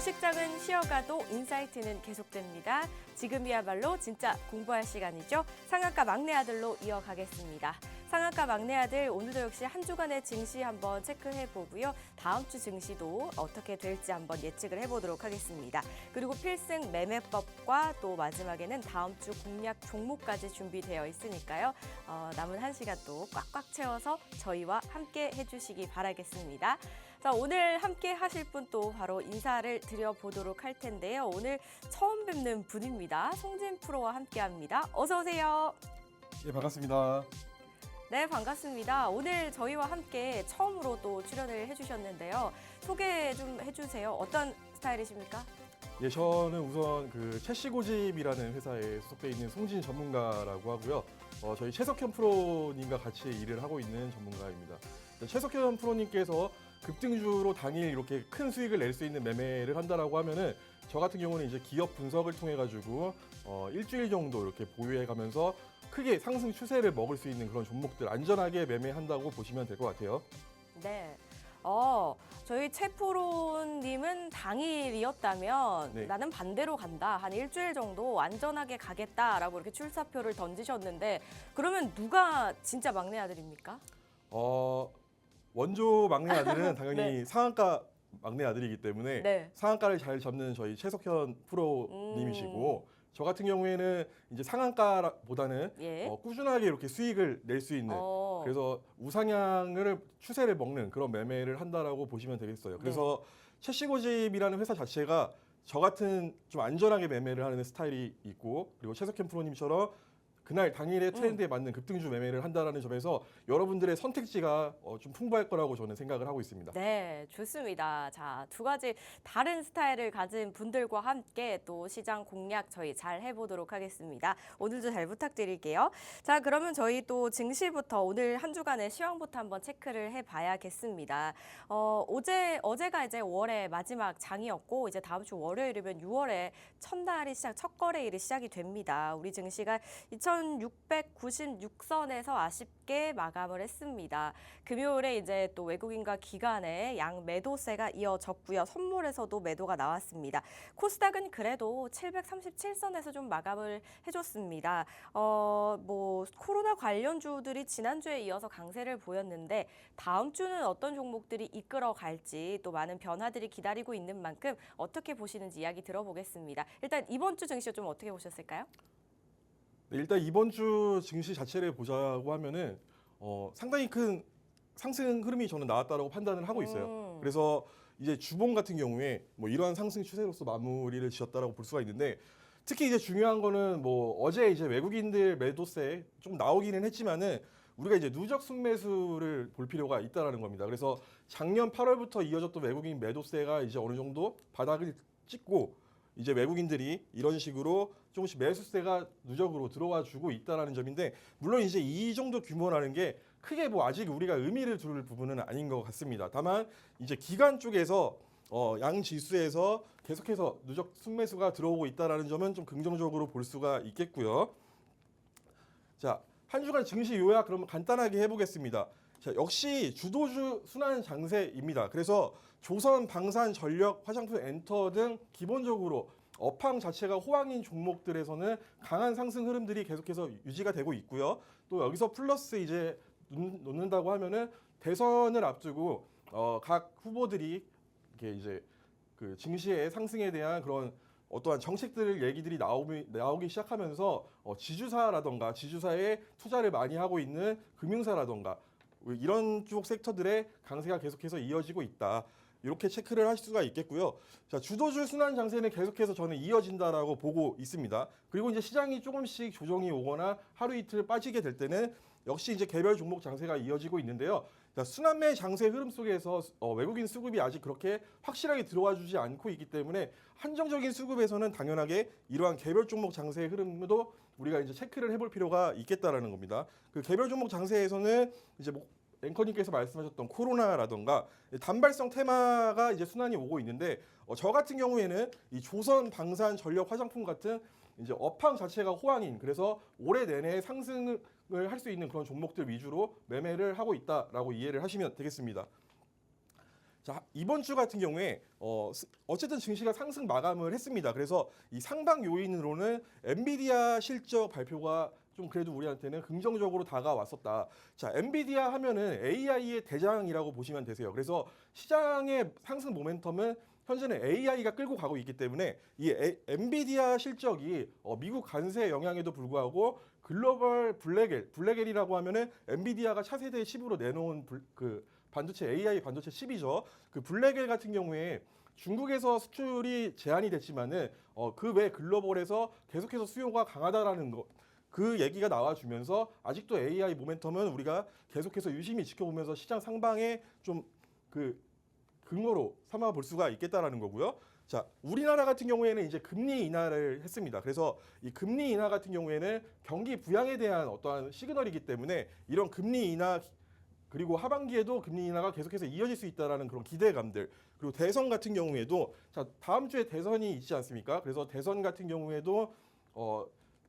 주식장은 쉬어가도 인사이트는 계속됩니다. 지금이야말로 진짜 공부할 시간이죠. 상한가 막내 아들로 이어가겠습니다. 상한가 막내 아들 오늘도 역시 한 주간의 증시 한번 체크해 보고요. 다음 주 증시도 어떻게 될지 한번 예측을 해보도록 하겠습니다. 그리고 필승 매매법과 또 마지막에는 다음 주 공략 종목까지 준비되어 있으니까요. 남은 한 시간 또 꽉꽉 채워서 저희와 함께 해주시기 바라겠습니다. 자, 오늘 함께 하실 분 또 바로 인사를 드려보도록 할 텐데요. 오늘 처음 뵙는 분입니다. 송진 프로와 함께합니다. 어서 오세요. 예, 반갑습니다. 네, 반갑습니다. 오늘 저희와 함께 처음으로 또 출연을 해주셨는데요. 소개 좀 해주세요. 어떤 스타일이십니까? 예, 저는 우선 그 채시고집이라는 회사에 소속돼 있는 송진 전문가라고 하고요. 저희 최석현 프로님과 같이 일을 하고 있는 전문가입니다. 최석현 프로님께서 급등주로 당일 이렇게 큰 수익을 낼 수 있는 매매를 한다라고 하면은 저 같은 경우는 이제 기업 분석을 통해 가지고 일주일 정도 이렇게 보유해 가면서 크게 상승 추세를 먹을 수 있는 그런 종목들 안전하게 매매한다고 보시면 될 것 같아요. 네. 저희 최 프로님은 당일이었다면 네. 나는 반대로 간다. 한 일주일 정도 안전하게 가겠다라고 이렇게 출사표를 던지셨는데 그러면 누가 진짜 막내 아들입니까? 원조 막내 아들은 당연히 네. 상한가 막내 아들이기 때문에 네. 상한가를 잘 잡는 저희 최석현 프로님이시고 저 같은 경우에는 이제 상한가보다는 예. 꾸준하게 이렇게 수익을 낼 수 있는 그래서 우상향을 추세를 먹는 그런 매매를 한다라고 보시면 되겠어요. 그래서 채시고집이라는 회사 자체가 저 같은 좀 안전하게 매매를 하는 스타일이 있고 그리고 최석현 프로님처럼 그날 당일의 트렌드에 맞는 급등주 매매를 한다는 점에서 여러분들의 선택지가 좀 풍부할 거라고 저는 생각을 하고 있습니다. 네, 좋습니다. 자, 두 가지 다른 스타일을 가진 분들과 함께 또 시장 공략 저희 잘 해보도록 하겠습니다. 오늘도 잘 부탁드릴게요. 자, 그러면 저희 또 증시부터 오늘 한 주간의 시황부터 한번 체크를 해봐야겠습니다. 어제가 이제 5월의 마지막 장이었고 이제 다음 주 월요일이면 6월에 첫 거래일이 시작이 됩니다. 우리 증시가 2,696선에서 아쉽게 마감을 했습니다. 금요일에 이제 또 외국인과 기관의 양 매도세가 이어졌고요. 선물에서도 매도가 나왔습니다. 코스닥은 그래도 737선에서 좀 마감을 해줬습니다. 코로나 관련주들이 지난주에 이어서 강세를 보였는데 다음 주는 어떤 종목들이 이끌어갈지 또 많은 변화들이 기다리고 있는 만큼 어떻게 보시는지 이야기 들어보겠습니다. 일단 이번 주 증시 좀 어떻게 보셨을까요? 네, 일단 이번 주 증시 자체를 보자고 하면은 상당히 큰 상승 흐름이 저는 나왔다라고 판단을 하고 있어요. 그래서 이제 주봉 같은 경우에 뭐 이러한 상승 추세로서 마무리를 지었다라고 볼 수가 있는데 특히 이제 중요한 거는 뭐 어제 이제 외국인들 매도세 좀 나오기는 했지만은 우리가 이제 누적 순매수를 볼 필요가 있다라는 겁니다. 그래서 작년 8월부터 이어졌던 외국인 매도세가 이제 어느 정도 바닥을 찍고 이제 외국인들이 이런 식으로 조금씩 매수세가 누적으로 들어와 주고 있다라는 점인데 물론 이제 이 정도 규모라는 게 크게 뭐 아직 우리가 의미를 둘 부분은 아닌 것 같습니다. 다만 이제 기관 쪽에서 양 지수에서 계속해서 누적 순매수가 들어오고 있다라는 점은 좀 긍정적으로 볼 수가 있겠고요. 자, 한 주간 증시 요약 그러면 간단하게 해보겠습니다. 자, 역시 주도주 순환 장세입니다. 그래서 조선, 방산, 전력, 화장품, 엔터 등 기본적으로 업황 자체가 호황인 종목들에서는 강한 상승 흐름들이 계속해서 유지가 되고 있고요. 또 여기서 플러스 이제 놓는다고 하면은 대선을 앞두고 각 후보들이 이렇게 이제 그 증시의 상승에 대한 그런 어떠한 정책들 얘기들이 나오기 시작하면서 지주사라던가 지주사에 투자를 많이 하고 있는 금융사라던가 이런 쪽 섹터들의 강세가 계속해서 이어지고 있다. 이렇게 체크를 하실 수가 있겠고요. 자, 주도주 순환 장세는 계속해서 저는 이어진다라고 보고 있습니다. 그리고 이제 시장이 조금씩 조정이 오거나 하루 이틀 빠지게 될 때는 역시 이제 개별 종목 장세가 이어지고 있는데요. 자, 순환매 장세 흐름 속에서 외국인 수급이 아직 그렇게 확실하게 들어와 주지 않고 있기 때문에 한정적인 수급에서는 당연하게 이러한 개별 종목 장세의 흐름도 우리가 이제 체크를 해볼 필요가 있겠다라는 겁니다. 그 개별 종목 장세에서는 이제 앵커님께서 말씀하셨던 코로나라던가 단발성 테마가 이제 순환이 오고 있는데 저 같은 경우에는 이 조선, 방산, 전력, 화장품 같은 이제 업황 자체가 호황인 그래서 올해 내내 상승을 할 수 있는 그런 종목들 위주로 매매를 하고 있다라고 이해를 하시면 되겠습니다. 자, 이번 주 같은 경우에 어쨌든 증시가 상승 마감을 했습니다. 그래서 이 상방 요인으로는 엔비디아 실적 발표가 좀 그래도 우리한테는 긍정적으로 다가왔었다. 자, 엔비디아 하면은 AI의 대장이라고 보시면 되세요. 그래서 시장의 상승 모멘텀은 현재는 AI가 끌고 가고 있기 때문에 이 엔비디아 실적이 미국 관세 영향에도 불구하고 글로벌 블랙엘이라고 하면은 엔비디아가 차세대 10으로 내놓은 그 반도체 AI 반도체 10이죠. 그 블랙엘 같은 경우에 중국에서 수출이 제한이 됐지만은 그 외 글로벌에서 계속해서 수요가 강하다라는 거. 그 얘기가 나와주면서 아직도 AI 모멘텀은 우리가 계속해서 유심히 지켜보면서 시장 상방에 좀 그 근거로 삼아 볼 수가 있겠다라는 거고요. 자, 우리나라 같은 경우에는 이제 금리 인하를 했습니다. 그래서 이 금리 인하 같은 경우에는 경기 부양에 대한 어떠한 시그널이기 때문에 이런 금리 인하 그리고 하반기에도 금리 인하가 계속해서 이어질 수 있다라는 그런 기대감들. 그리고 대선 같은 경우에도 자, 다음 주에 대선이 있지 않습니까? 그래서 대선 같은 경우에도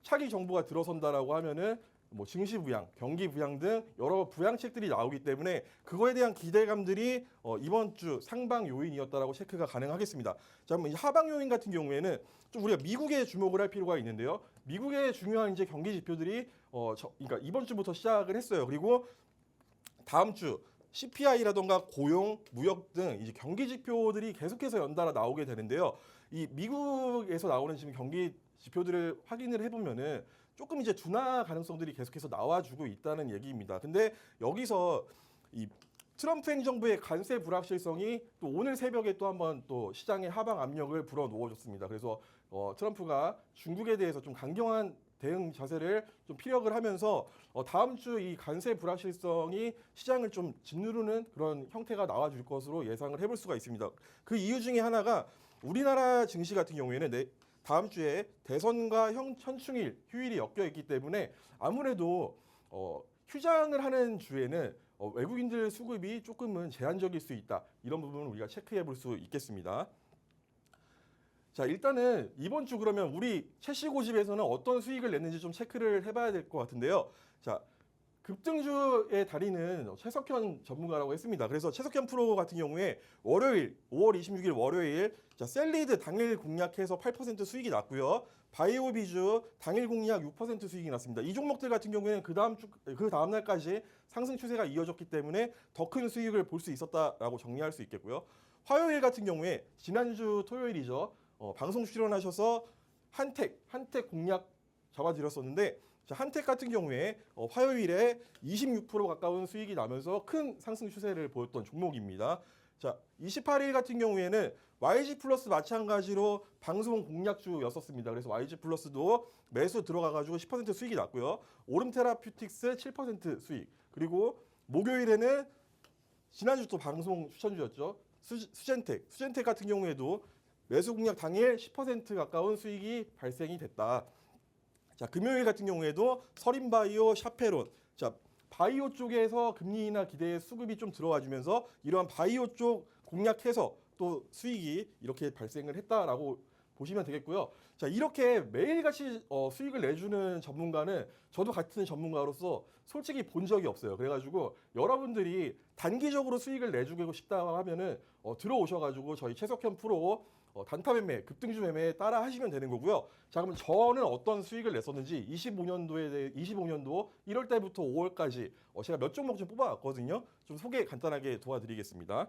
차기 정부가 들어선다라고 하면은 뭐 증시 부양, 경기 부양 등 여러 부양책들이 나오기 때문에 그거에 대한 기대감들이 이번 주 상방 요인이었다라고 체크가 가능하겠습니다. 자, 그럼 이 하방 요인 같은 경우에는 좀 우리가 미국에 주목을 할 필요가 있는데요. 미국의 중요한 이제 경기 지표들이 그러니까 이번 주부터 시작을 했어요. 그리고 다음 주 CPI라던가 고용, 무역 등 이제 경기 지표들이 계속해서 연달아 나오게 되는데요. 이 미국에서 나오는 지금 경기 지표들을 확인을 해보면은 조금 이제 둔화 가능성들이 계속해서 나와주고 있다는 얘기입니다. 근데 여기서 이 트럼프 행정부의 관세 불확실성이 또 오늘 새벽에 또 한번 또 시장의 하방 압력을 불어넣어줬습니다. 그래서 트럼프가 중국에 대해서 좀 강경한 대응 자세를 좀 피력을 하면서 다음 주 이 관세 불확실성이 시장을 좀 짓누르는 그런 형태가 나와줄 것으로 예상을 해볼 수가 있습니다. 그 이유 중에 하나가 우리나라 증시 같은 경우에는 다음 주에 대선과 현충일 휴일이 엮여 있기 때문에 아무래도 휴장을 하는 주에는 외국인들 수급이 조금은 제한적일 수 있다. 이런 부분을 우리가 체크해 볼 수 있겠습니다. 자, 일단은 이번 주 그러면 우리 채시 고집에서는 어떤 수익을 냈는지 좀 체크를 해봐야 될 것 같은데요. 자, 급등주의 달인은 최석현 전문가라고 했습니다. 그래서 최석현 프로 같은 경우에 월요일 5월 26일 월요일 자, 셀리드 당일 공략해서 8% 수익이 났고요. 바이오 비주 당일 공략 6% 수익이 났습니다. 이 종목들 같은 경우에는 그 다음 날까지 상승 추세가 이어졌기 때문에 더 큰 수익을 볼 수 있었다라고 정리할 수 있겠고요. 화요일 같은 경우에 지난주 토요일이죠. 방송 출연하셔서 한택 공략 잡아드렸었는데 자, 한택 같은 경우에 화요일에 26% 가까운 수익이 나면서 큰 상승 추세를 보였던 종목입니다. 자, 28일 같은 경우에는 YG 플러스 마찬가지로 방송 공략주였었습니다. 그래서 YG 플러스도 매수 들어가가지고 10% 수익이 났고요. 오름테라퓨틱스 7% 수익. 그리고 목요일에는 지난주 또 방송 추천주였죠. 수젠텍 같은 경우에도 매수 공략 당일 10% 가까운 수익이 발생이 됐다. 자, 금요일 같은 경우에도 서린바이오, 샤페론. 자, 바이오 쪽에서 금리 인하 기대의 수급이 좀 들어와 주면서 이러한 바이오 쪽 공략해서 또 수익이 이렇게 발생을 했다라고 보시면 되겠고요. 자, 이렇게 매일같이 수익을 내주는 전문가는 저도 같은 전문가로서 솔직히 본 적이 없어요. 그래가지고 여러분들이 단기적으로 수익을 내주고 싶다 하면은 들어오셔가지고 저희 최석현 프로 단타 매매, 급등주 매매에 따라 하시면 되는 거고요. 자, 그럼 저는 어떤 수익을 냈었는지 25년도 1월 달부터 5월까지 제가 몇 종목 좀 뽑아왔거든요. 좀 소개 간단하게 도와드리겠습니다.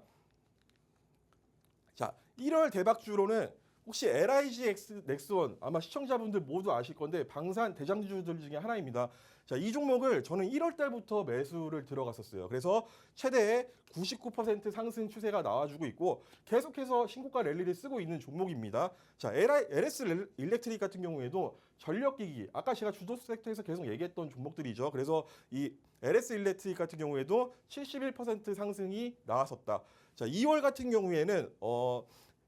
자, 1월 대박주로는 혹시 LIG 넥스원 아마 시청자분들 모두 아실 건데 방산 대장주들 중에 하나입니다. 자, 이 종목을 저는 1월 달부터 매수를 들어갔었어요. 그래서 최대 99% 상승 추세가 나와주고 있고 계속해서 신고가 랠리를 쓰고 있는 종목입니다. 자, LS 일렉트릭 같은 경우에도 전력기기 아까 제가 주도 섹터에서 계속 얘기했던 종목들이죠. 그래서 이 LS 일렉트릭 같은 경우에도 71% 상승이 나왔었다. 자, 2월 같은 경우에는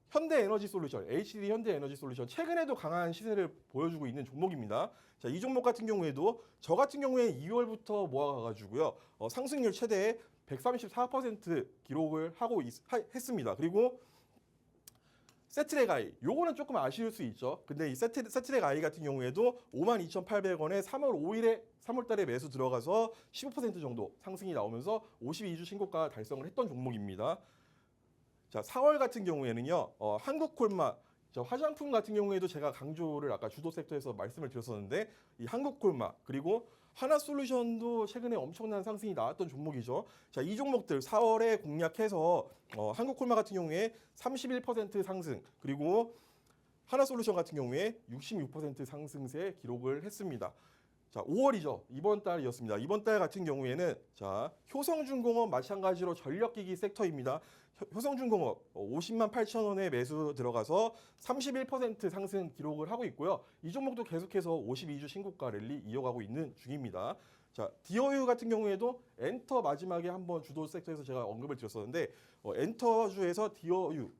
현대에너지솔루션, HD 현대에너지솔루션 최근에도 강한 시세를 보여주고 있는 종목입니다. 자, 이 종목 같은 경우에도 저 같은 경우에 2월부터 모아가지고요 상승률 최대 134% 기록을 하고 했습니다. 그리고 세트랙 아이, 요거는 조금 아쉬울 수 있죠. 근데 이 세트랙 아이 같은 경우에도 52,800원에 3월 달에 매수 들어가서 15% 정도 상승이 나오면서 52주 신고가 달성을 했던 종목입니다. 자, 4월 같은 경우에는요. 한국콜마 저 화장품 같은 경우에도 제가 강조를 아까 주도 섹터에서 말씀을 드렸었는데 이 한국콜마 그리고 하나솔루션도 최근에 엄청난 상승이 나왔던 종목이죠. 자, 이 종목들 4월에 공략해서 한국콜마 같은 경우에 31% 상승 그리고 하나솔루션 같은 경우에 66% 상승세 기록을 했습니다. 자, 5월이죠. 이번 달이었습니다. 이번 달 같은 경우에는 자, 효성중공업 마찬가지로 전력기기 섹터입니다. 효성중공업 50만 8천 원에 매수 들어가서 31% 상승 기록을 하고 있고요. 이 종목도 계속해서 52주 신고가 랠리 이어가고 있는 중입니다. 자, 디어유 같은 경우에도 엔터 마지막에 한번 주도 섹터에서 제가 언급을 드렸었는데 엔터주에서 디어유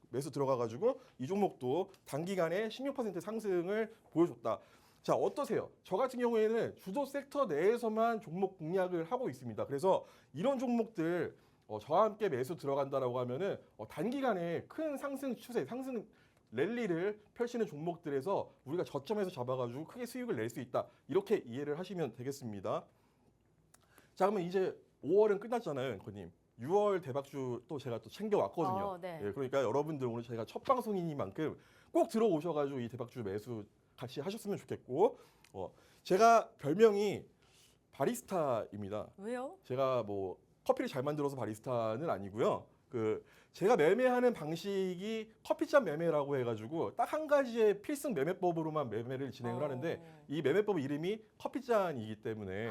매수 들어가가지고 이 종목도 단기간에 16% 상승을 보여줬다. 자, 어떠세요? 저 같은 경우에는 주도 섹터 내에서만 종목 공략을 하고 있습니다. 그래서 이런 종목들 저와 함께 매수 들어간다라고 하면은 단기간에 큰 상승 추세, 상승 랠리를 펼치는 종목들에서 우리가 저점에서 잡아가지고 크게 수익을 낼 수 있다. 이렇게 이해를 하시면 되겠습니다. 자, 그러면 이제 5월은 끝났잖아요, 앵커님. 6월 대박주 또 제가 또 챙겨왔거든요. 네. 예, 그러니까 여러분들 오늘 제가 첫 방송이니만큼 꼭 들어오셔가지고 이 대박주 매수 같이 하셨으면 좋겠고 제가 별명이 바리스타입니다. 왜요? 제가 뭐 커피를 잘 만들어서 바리스타는 아니고요. 제가 매매하는 방식이 커피잔 매매라고 해가지고 딱 한 가지의 필승 매매법으로만 매매를 진행을 하는데 이 매매법 이름이 커피잔이기 때문에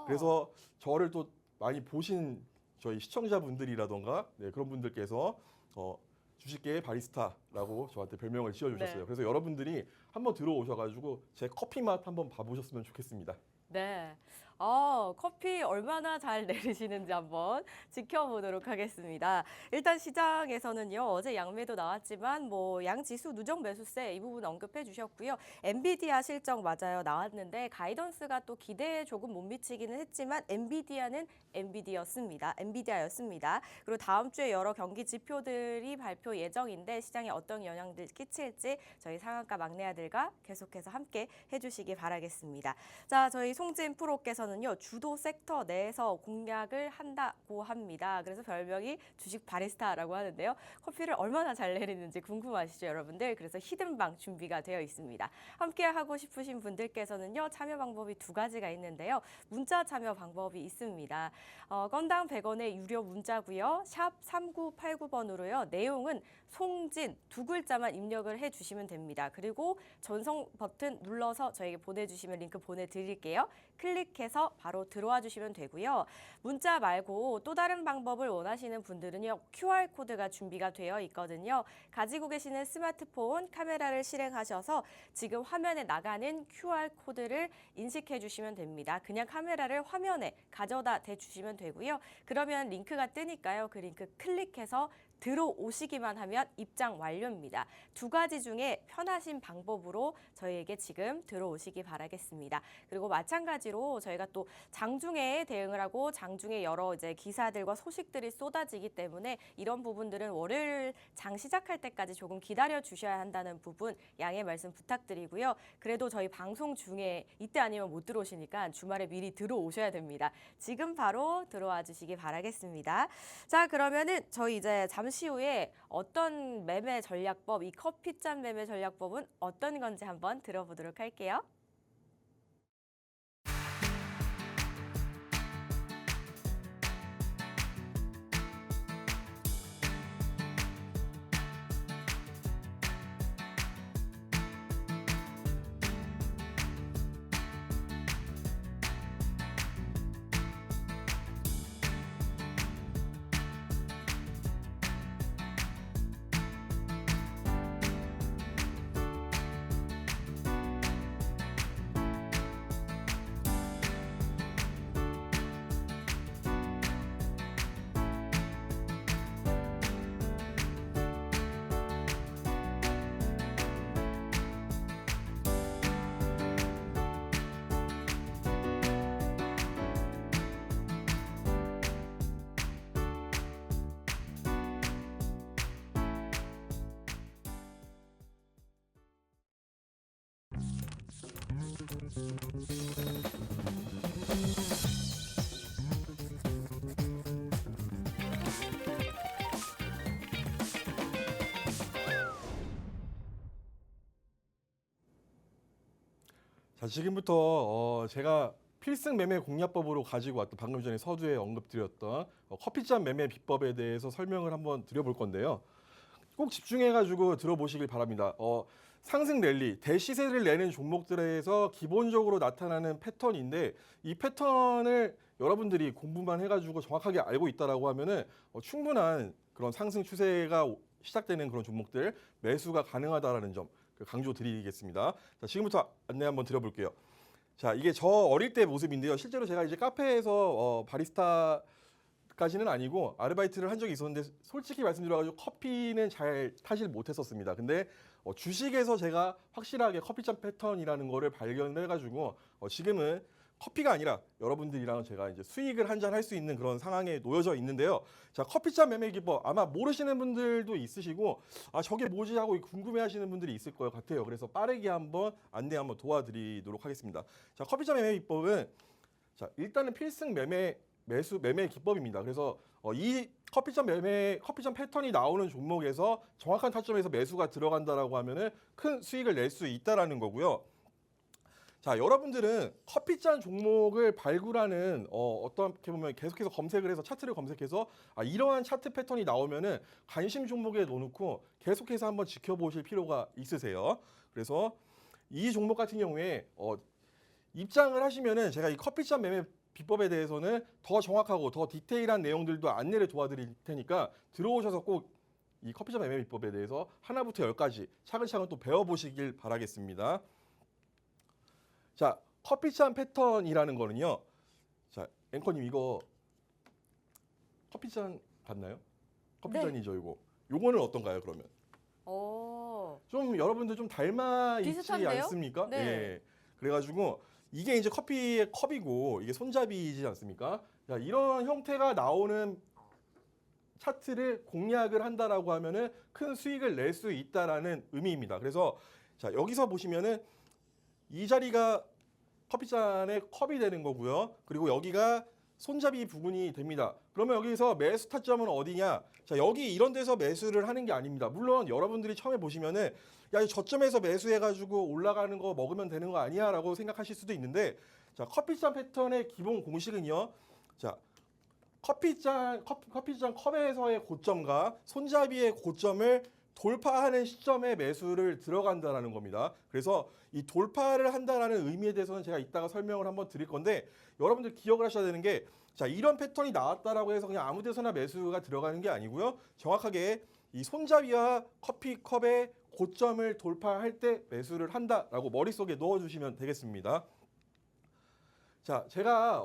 그래서 저를 또 많이 보신 저희 시청자분들이라던가 그런 분들께서 주식계의 바리스타라고 저한테 별명을 지어주셨어요. 네. 그래서 여러분들이 한번 들어오셔가지고 제 커피 맛 한번 봐보셨으면 좋겠습니다. 네. 커피 얼마나 잘 내리시는지 한번 지켜보도록 하겠습니다. 일단 시장에서는요, 어제 양매도 나왔지만 뭐 양지수 누적 매수세 이 부분 언급해 주셨고요. 엔비디아 실적 맞아요. 나왔는데 가이던스가 또 기대에 조금 못 미치기는 했지만 엔비디아는 엔비디아였습니다. 그리고 다음 주에 여러 경기 지표들이 발표 예정인데 시장에 어떤 영향들 끼칠지 저희 상한가 막내 아들과 계속해서 함께 해주시기 바라겠습니다. 자, 저희 송진 프로께서는요 주도 섹터 내에서 공략을 한다고 합니다. 그래서 별명이 주식 바리스타라고 하는데요. 커피를 얼마나 잘 내리는지 궁금하시죠, 여러분들? 그래서 히든방 준비가 되어 있습니다. 함께 하고 싶으신 분들께서는요 참여 방법이 두 가지가 있는데요. 문자 참여 방법이 있습니다. 건당 100원의 유료 문자고요. 샵 3989번으로요. 내용은 송진 두 글자만 입력을 해주시면 됩니다. 그리고 전송 버튼 눌러서 저에게 보내주시면 링크 보내드릴게요. 클릭해서 바로 들어와 주시면 되고요. 문자 말고 또 다른 방법을 원하시는 분들은요. QR코드가 준비가 되어 있거든요. 가지고 계시는 스마트폰 카메라를 실행하셔서 지금 화면에 나가는 QR코드를 인식해 주시면 됩니다. 그냥 카메라를 화면에 가져다 대주시면 되고요. 그러면 링크가 뜨니까요. 그 링크 클릭해서 들어오시기만 하면 입장 완료입니다. 두 가지 중에 편하신 방법으로 저희에게 지금 들어오시기 바라겠습니다. 그리고 마찬가지로 저희가 또 장중에 대응을 하고 장중에 여러 이제 기사들과 소식들이 쏟아지기 때문에 이런 부분들은 월요일 장 시작할 때까지 조금 기다려 주셔야 한다는 부분 양해 말씀 부탁드리고요. 그래도 저희 방송 중에 이때 아니면 못 들어오시니까 주말에 미리 들어오셔야 됩니다. 지금 바로 들어와 주시기 바라겠습니다. 자, 그러면은 저희 이제 잠시 후에 어떤 매매 전략법, 이 커피잔 매매 전략법은 어떤 건지 한번 들어보도록 할게요. 자, 지금부터 제가 필승 매매 공략법으로 가지고 왔던 방금 전에 서두에 언급드렸던 커피잔 매매 비법에 대해서 설명을 한번 드려볼 건데요. 꼭 집중해가지고 들어보시길 바랍니다. 상승 랠리, 대시세를 내는 종목들에서 기본적으로 나타나는 패턴인데 이 패턴을 여러분들이 공부만 해가지고 정확하게 알고 있다라고 하면은 충분한 그런 상승 추세가 시작되는 그런 종목들 매수가 가능하다라는 점 강조드리겠습니다. 자, 지금부터 안내 한번 드려볼게요. 자, 이게 저 어릴 때 모습인데요. 실제로 제가 이제 카페에서 바리스타까지는 아니고 아르바이트를 한 적이 있었는데 솔직히 말씀드려가지고 커피는 잘 타질 못했었습니다. 근데 주식에서 제가 확실하게 커피잔 패턴이라는 거를 발견해가지고 지금은 커피가 아니라 여러분들이랑 제가 이제 수익을 한 잔 할 수 있는 그런 상황에 놓여져 있는데요. 자, 커피잔 매매 기법 아마 모르시는 분들도 있으시고 저게 뭐지 하고 궁금해하시는 분들이 있을 것 같아요. 그래서 빠르게 한번 안내 한번 도와드리도록 하겠습니다. 자, 커피잔 매매 기법은 자, 일단은 필승 매매 기법입니다. 그래서 이 커피잔 패턴이 나오는 종목에서 정확한 타점에서 매수가 들어간다라고 하면은 큰 수익을 낼 수 있다라는 거고요. 자, 여러분들은 커피잔 종목을 발굴하는 어떻게 보면 계속해서 검색을 해서 차트를 검색해서 이러한 차트 패턴이 나오면은 관심 종목에 넣어놓고 계속해서 한번 지켜보실 필요가 있으세요. 그래서 이 종목 같은 경우에 입장을 하시면은 제가 이 커피잔 매매 비법에 대해서는 더 정확하고 더 디테일한 내용들도 안내를 도와드릴 테니까 들어오셔서 꼭 이 커피잔 매매 비법에 대해서 하나부터 열까지 차근차근 또 배워보시길 바라겠습니다. 자, 커피잔 패턴이라는 거는요. 자, 앵커님 이거 커피잔 같나요? 커피잔이죠, 이거. 요거는 어떤가요, 그러면? 좀 여러분들 좀 닮아 있지 비슷한데요? 않습니까? 네. 예. 그래가지고 이게 이제 커피의 컵이고 이게 손잡이지 않습니까? 자, 이런 형태가 나오는 차트를 공략을 한다라고 하면은 큰 수익을 낼 수 있다라는 의미입니다. 그래서 자, 여기서 보시면은 이 자리가 커피잔의 컵이 되는 거고요. 그리고 여기가 손잡이 부분이 됩니다. 그러면 여기서 매수 타점은 어디냐? 자, 여기 이런 데서 매수를 하는 게 아닙니다. 물론 여러분들이 처음에 보시면은 야, 저점에서 매수해가지고 올라가는 거 먹으면 되는 거 아니야? 라고 생각하실 수도 있는데 자, 커피잔 패턴의 기본 공식은요. 자, 커피잔 컵에서의 고점과 손잡이의 고점을 돌파하는 시점에 매수를 들어간다라는 겁니다. 그래서 이 돌파를 한다라는 의미에 대해서는 제가 이따가 설명을 한번 드릴 건데 여러분들 기억을 하셔야 되는 게 자, 이런 패턴이 나왔다라고 해서 그냥 아무 데서나 매수가 들어가는 게 아니고요. 정확하게 이 손잡이와 커피컵의 고점을 돌파할 때 매수를 한다라고 머릿속에 넣어주시면 되겠습니다. 자, 제가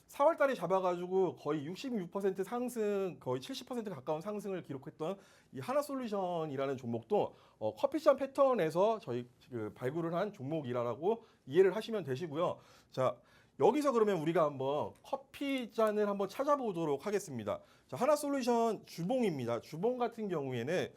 4월 달에 잡아가지고 거의 66% 상승, 거의 70% 가까운 상승을 기록했던 이 하나솔루션이라는 종목도 커피잔 패턴에서 저희 발굴을 한 종목이라고 이해를 하시면 되시고요. 자, 여기서 그러면 우리가 한번 커피잔을 한번 찾아보도록 하겠습니다. 자, 하나솔루션 주봉입니다. 주봉 같은 경우에는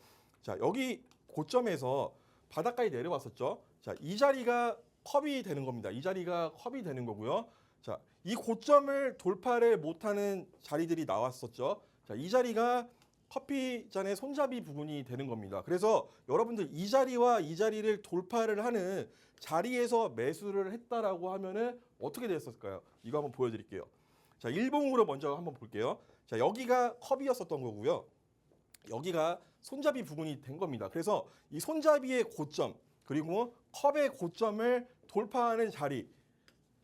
자, 여기 고점에서 바닥까지 내려왔었죠. 자, 이 자리가 컵이 되는 겁니다. 이 자리가 컵이 되는 거고요. 자, 이 고점을 돌파를 못하는 자리들이 나왔었죠. 자, 이 자리가 커피잔의 손잡이 부분이 되는 겁니다. 그래서 여러분들 이 자리와 이 자리를 돌파를 하는 자리에서 매수를 했다라고 하면은 어떻게 됐었을까요? 이거 한번 보여드릴게요. 자, 일봉으로 먼저 한번 볼게요. 자, 여기가 컵이었었던 거고요. 여기가 손잡이 부분이 된 겁니다. 그래서 이 손잡이의 고점 그리고 컵의 고점을 돌파하는 자리.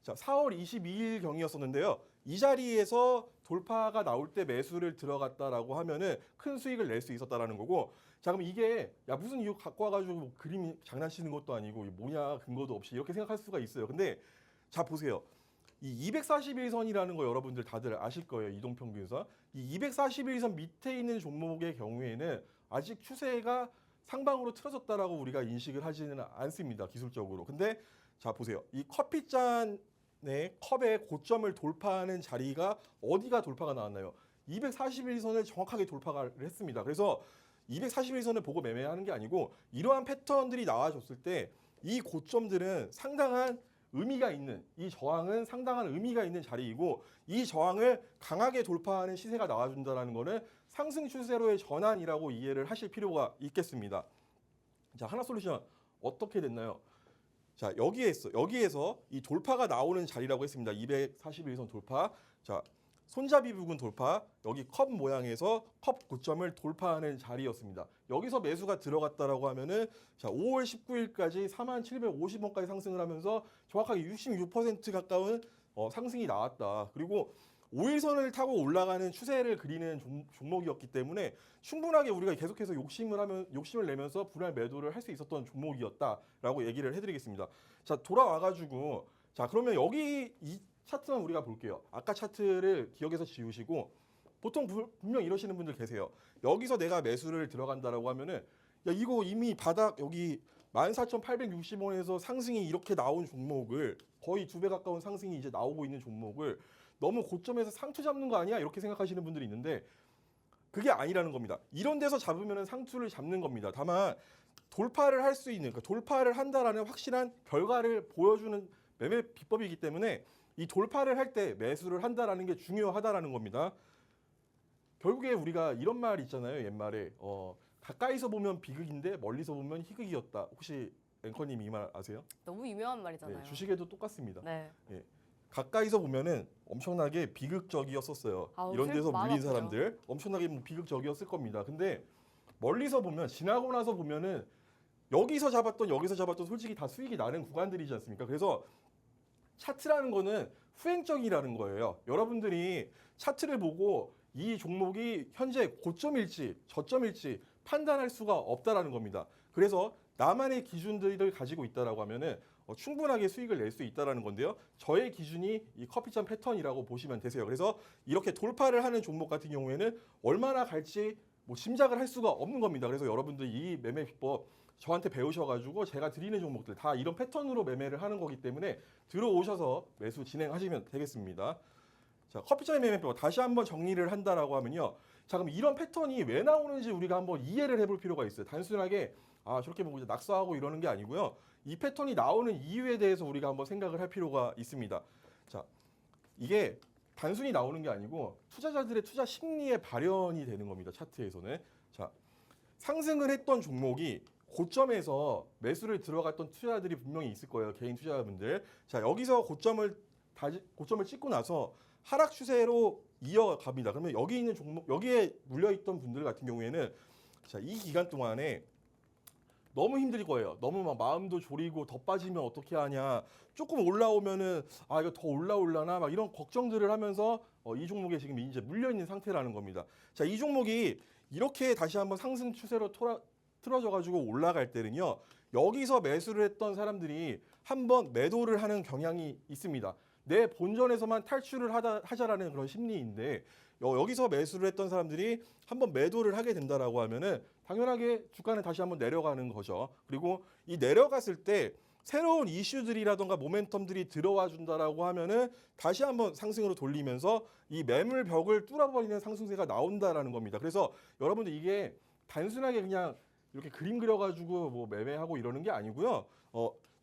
자, 4월 22일 경이었었는데요. 이 자리에서 돌파가 나올 때 매수를 들어갔다라고 하면은 큰 수익을 낼 수 있었다라는 거고. 자, 그럼 이게 야 무슨 이유 갖고 와가지고 뭐 그림이 장난치는 것도 아니고 이게 뭐냐 근거도 없이 이렇게 생각할 수가 있어요. 근데 자 보세요. 이 241선이라는 거 여러분들 다들 아실 거예요. 이동평균선. 이 241선 밑에 있는 종목의 경우에는 아직 추세가 상방으로 틀어졌다라고 우리가 인식을 하지는 않습니다. 기술적으로. 근데 자 보세요. 이 커피잔의 컵의 고점을 돌파하는 자리가 어디가 돌파가 나왔나요? 241선을 정확하게 돌파를 했습니다. 그래서 241선을 보고 매매하는 게 아니고 이러한 패턴들이 나와줬을 때 이 고점들은 상당한 의미가 있는 이 저항은 상당한 의미가 있는 자리이고 이 저항을 강하게 돌파하는 시세가 나와준다는 거는 상승 추세로의 전환이라고 이해를 하실 필요가 있겠습니다. 자, 하나솔루션 어떻게 됐나요? 자, 여기에서 이 돌파가 나오는 자리라고 했습니다. 241선 돌파. 자, 손잡이 부근 돌파. 여기 컵 모양에서 컵 고점을 돌파하는 자리였습니다. 여기서 매수가 들어갔다라고 하면은 자, 5월 19일까지 4750원까지 상승을 하면서 정확하게 66% 가까운 상승이 나왔다. 그리고 5일선을 타고 올라가는 추세를 그리는 종목이었기 때문에 충분하게 우리가 계속해서 욕심을 내면서 분할 매도를 할 수 있었던 종목이었다라고 얘기를 해드리겠습니다. 자, 돌아와가지고 자, 그러면 여기 이 차트만 우리가 볼게요. 아까 차트를 기억에서 지우시고 보통 분명 이러시는 분들 계세요. 여기서 내가 매수를 들어간다라고 하면은 야, 이거 이미 바닥 여기 14,860원에서 상승이 이렇게 나온 종목을 거의 2배 가까운 상승이 이제 나오고 있는 종목을 너무 고점에서 상투 잡는 거 아니야? 이렇게 생각하시는 분들이 있는데 그게 아니라는 겁니다. 이런 데서 잡으면 상투를 잡는 겁니다. 다만 돌파를 할 수 있는, 그러니까 돌파를 한다라는 확실한 결과를 보여주는 매매 비법이기 때문에 이 돌파를 할 때 매수를 한다라는 게 중요하다라는 겁니다. 결국에 우리가 이런 말 있잖아요. 옛말에 가까이서 보면 비극인데 멀리서 보면 희극이었다. 혹시 앵커님 이 말 아세요? 너무 유명한 말이잖아요. 네, 주식에도 똑같습니다. 네. 예. 가까이서 보면은 엄청나게 비극적이었었어요. 아우, 이런 데서 마음 물린 아프죠. 사람들 엄청나게 비극적이었을 겁니다. 근데 멀리서 보면 지나고 나서 보면은 여기서 잡았던 솔직히 다 수익이 나는 구간들이지 않습니까? 그래서 차트라는 거는 후행적이라는 거예요. 여러분들이 차트를 보고 이 종목이 현재 고점일지 저점일지 판단할 수가 없다라는 겁니다. 그래서 나만의 기준들을 가지고 있다라고 하면은 충분하게 수익을 낼 수 있다라는 건데요. 저의 기준이 이 커피잔 패턴이라고 보시면 되세요. 그래서 이렇게 돌파를 하는 종목 같은 경우에는 얼마나 갈지 뭐 짐작을 할 수가 없는 겁니다. 그래서 여러분들 이 매매 비법 저한테 배우셔가지고 제가 드리는 종목들 다 이런 패턴으로 매매를 하는 거기 때문에 들어오셔서 매수 진행하시면 되겠습니다. 자, 커피잔의 매매법 다시 한번 정리를 한다라고 하면요. 자, 그럼 이런 패턴이 왜 나오는지 우리가 한번 이해를 해볼 필요가 있어요. 단순하게 저렇게 보고 이제 낙서하고 이러는 게 아니고요. 이 패턴이 나오는 이유에 대해서 우리가 한번 생각을 할 필요가 있습니다. 자, 이게 단순히 나오는 게 아니고 투자자들의 투자 심리에 발현이 되는 겁니다. 차트에서는. 자, 상승을 했던 종목이 고점에서 매수를 들어갔던 투자자들이 분명히 있을 거예요. 개인 투자자분들. 자, 여기서 고점을 찍고 나서 하락 추세로 이어갑니다. 그러면 여기 있는 종목, 여기에 물려있던 분들 같은 경우에는 자, 이 기간 동안에 너무 힘들 거예요. 너무 막 마음도 졸이고 더 빠지면 어떻게 하냐. 조금 올라오면은 이거 더 올라올라나 막 이런 걱정들을 하면서 이 종목에 지금 이제 물려 있는 상태라는 겁니다. 자, 이 종목이 이렇게 다시 한번 상승 추세로 틀어져 가지고 올라갈 때는요. 여기서 매수를 했던 사람들이 한번 매도를 하는 경향이 있습니다. 내 본전에서만 탈출을 하자라는 그런 심리인데 여기서 매수를 했던 사람들이 한번 매도를 하게 된다라고 하면은 당연하게 주가는 다시 한번 내려가는 거죠. 그리고 이 내려갔을 때 새로운 이슈들이라던가 모멘텀들이 들어와 준다라고 하면은 다시 한번 상승으로 돌리면서 이 매물 벽을 뚫어버리는 상승세가 나온다라는 겁니다. 그래서 여러분들 이게 단순하게 그냥 이렇게 그림 그려가지고 뭐 매매하고 이러는 게 아니고요.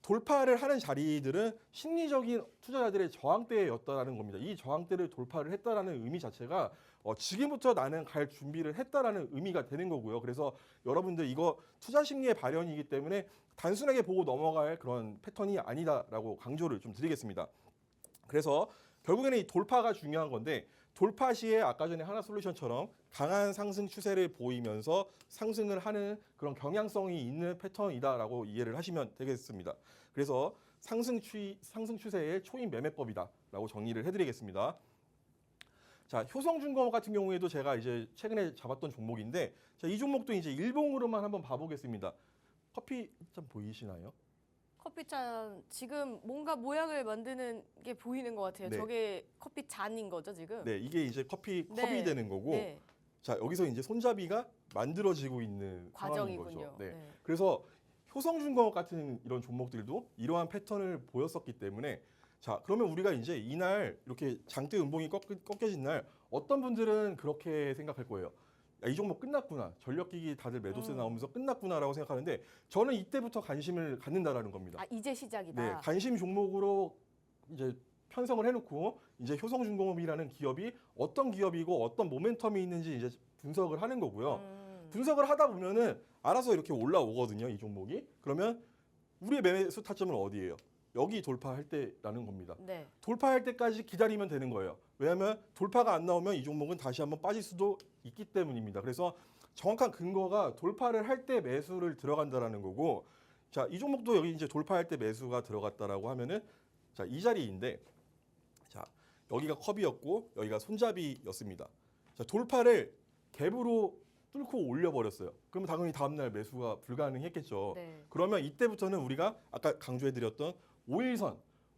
돌파를 하는 자리들은 심리적인 투자자들의 저항대였다라는 겁니다. 이 저항대를 돌파를 했다라는 의미 자체가 지금부터 나는 갈 준비를 했다라는 의미가 되는 거고요. 그래서 여러분들 이거 투자 심리의 발현이기 때문에 단순하게 보고 넘어갈 그런 패턴이 아니다라고 강조를 좀 드리겠습니다. 그래서 결국에는 이 돌파가 중요한 건데 돌파 시에 아까 전에 하나솔루션처럼 강한 상승 추세를 보이면서 상승을 하는 그런 경향성이 있는 패턴이다라고 이해를 하시면 되겠습니다. 그래서 상승 추세의 초임 매매법이다라고 정리를 해드리겠습니다. 자, 효성중공업 같은 경우에도 제가 이제 최근에 잡았던 종목인데 자, 이 종목도 이제 일봉으로만 한번 봐보겠습니다. 커피 좀 보이시나요? 커피잔 지금 뭔가 모양을 만드는 게 보이는 것 같아요. 네. 저게 커피 잔인 거죠 지금? 네, 이게 이제 커피 네. 컵이 되는 거고 네. 자, 여기서 이제 손잡이가 만들어지고 있는 상황인 과정이군요. 거죠. 네. 네. 그래서 효성중공업 같은 이런 종목들도 이러한 패턴을 보였었기 때문에 자, 그러면 우리가 이제 이날 이렇게 장대 음봉이 꺾여진 날 어떤 분들은 그렇게 생각할 거예요. 야, 이 종목 끝났구나. 전력기기 다들 매도세 나오면서 끝났구나라고 생각하는데 저는 이때부터 관심을 갖는다라는 겁니다. 이제 시작이다. 네, 관심 종목으로 이제 편성을 해놓고 이제 효성중공업이라는 기업이 어떤 기업이고 어떤 모멘텀이 있는지 이제 분석을 하는 거고요. 분석을 하다 보면은 알아서 이렇게 올라오거든요, 이 종목이. 그러면 우리의 매수 타점은 어디예요? 여기 돌파할 때라는 겁니다. 네. 돌파할 때까지 기다리면 되는 거예요. 왜냐하면 돌파가 안 나오면 이 종목은 다시 한번 빠질 수도 있기 때문입니다. 그래서 정확한 근거가 돌파를 할 때 매수를 들어간다라는 거고, 자, 이 종목도 여기 이제 돌파할 때 매수가 들어갔다라고 하면은, 자, 이 자리인데, 자, 여기가 컵이었고 여기가 손잡이였습니다. 자, 돌파를 갭으로 뚫고 올려버렸어요. 그러면 당연히 다음날 매수가 불가능했겠죠. 네. 그러면 이때부터는 우리가 아까 강조해드렸던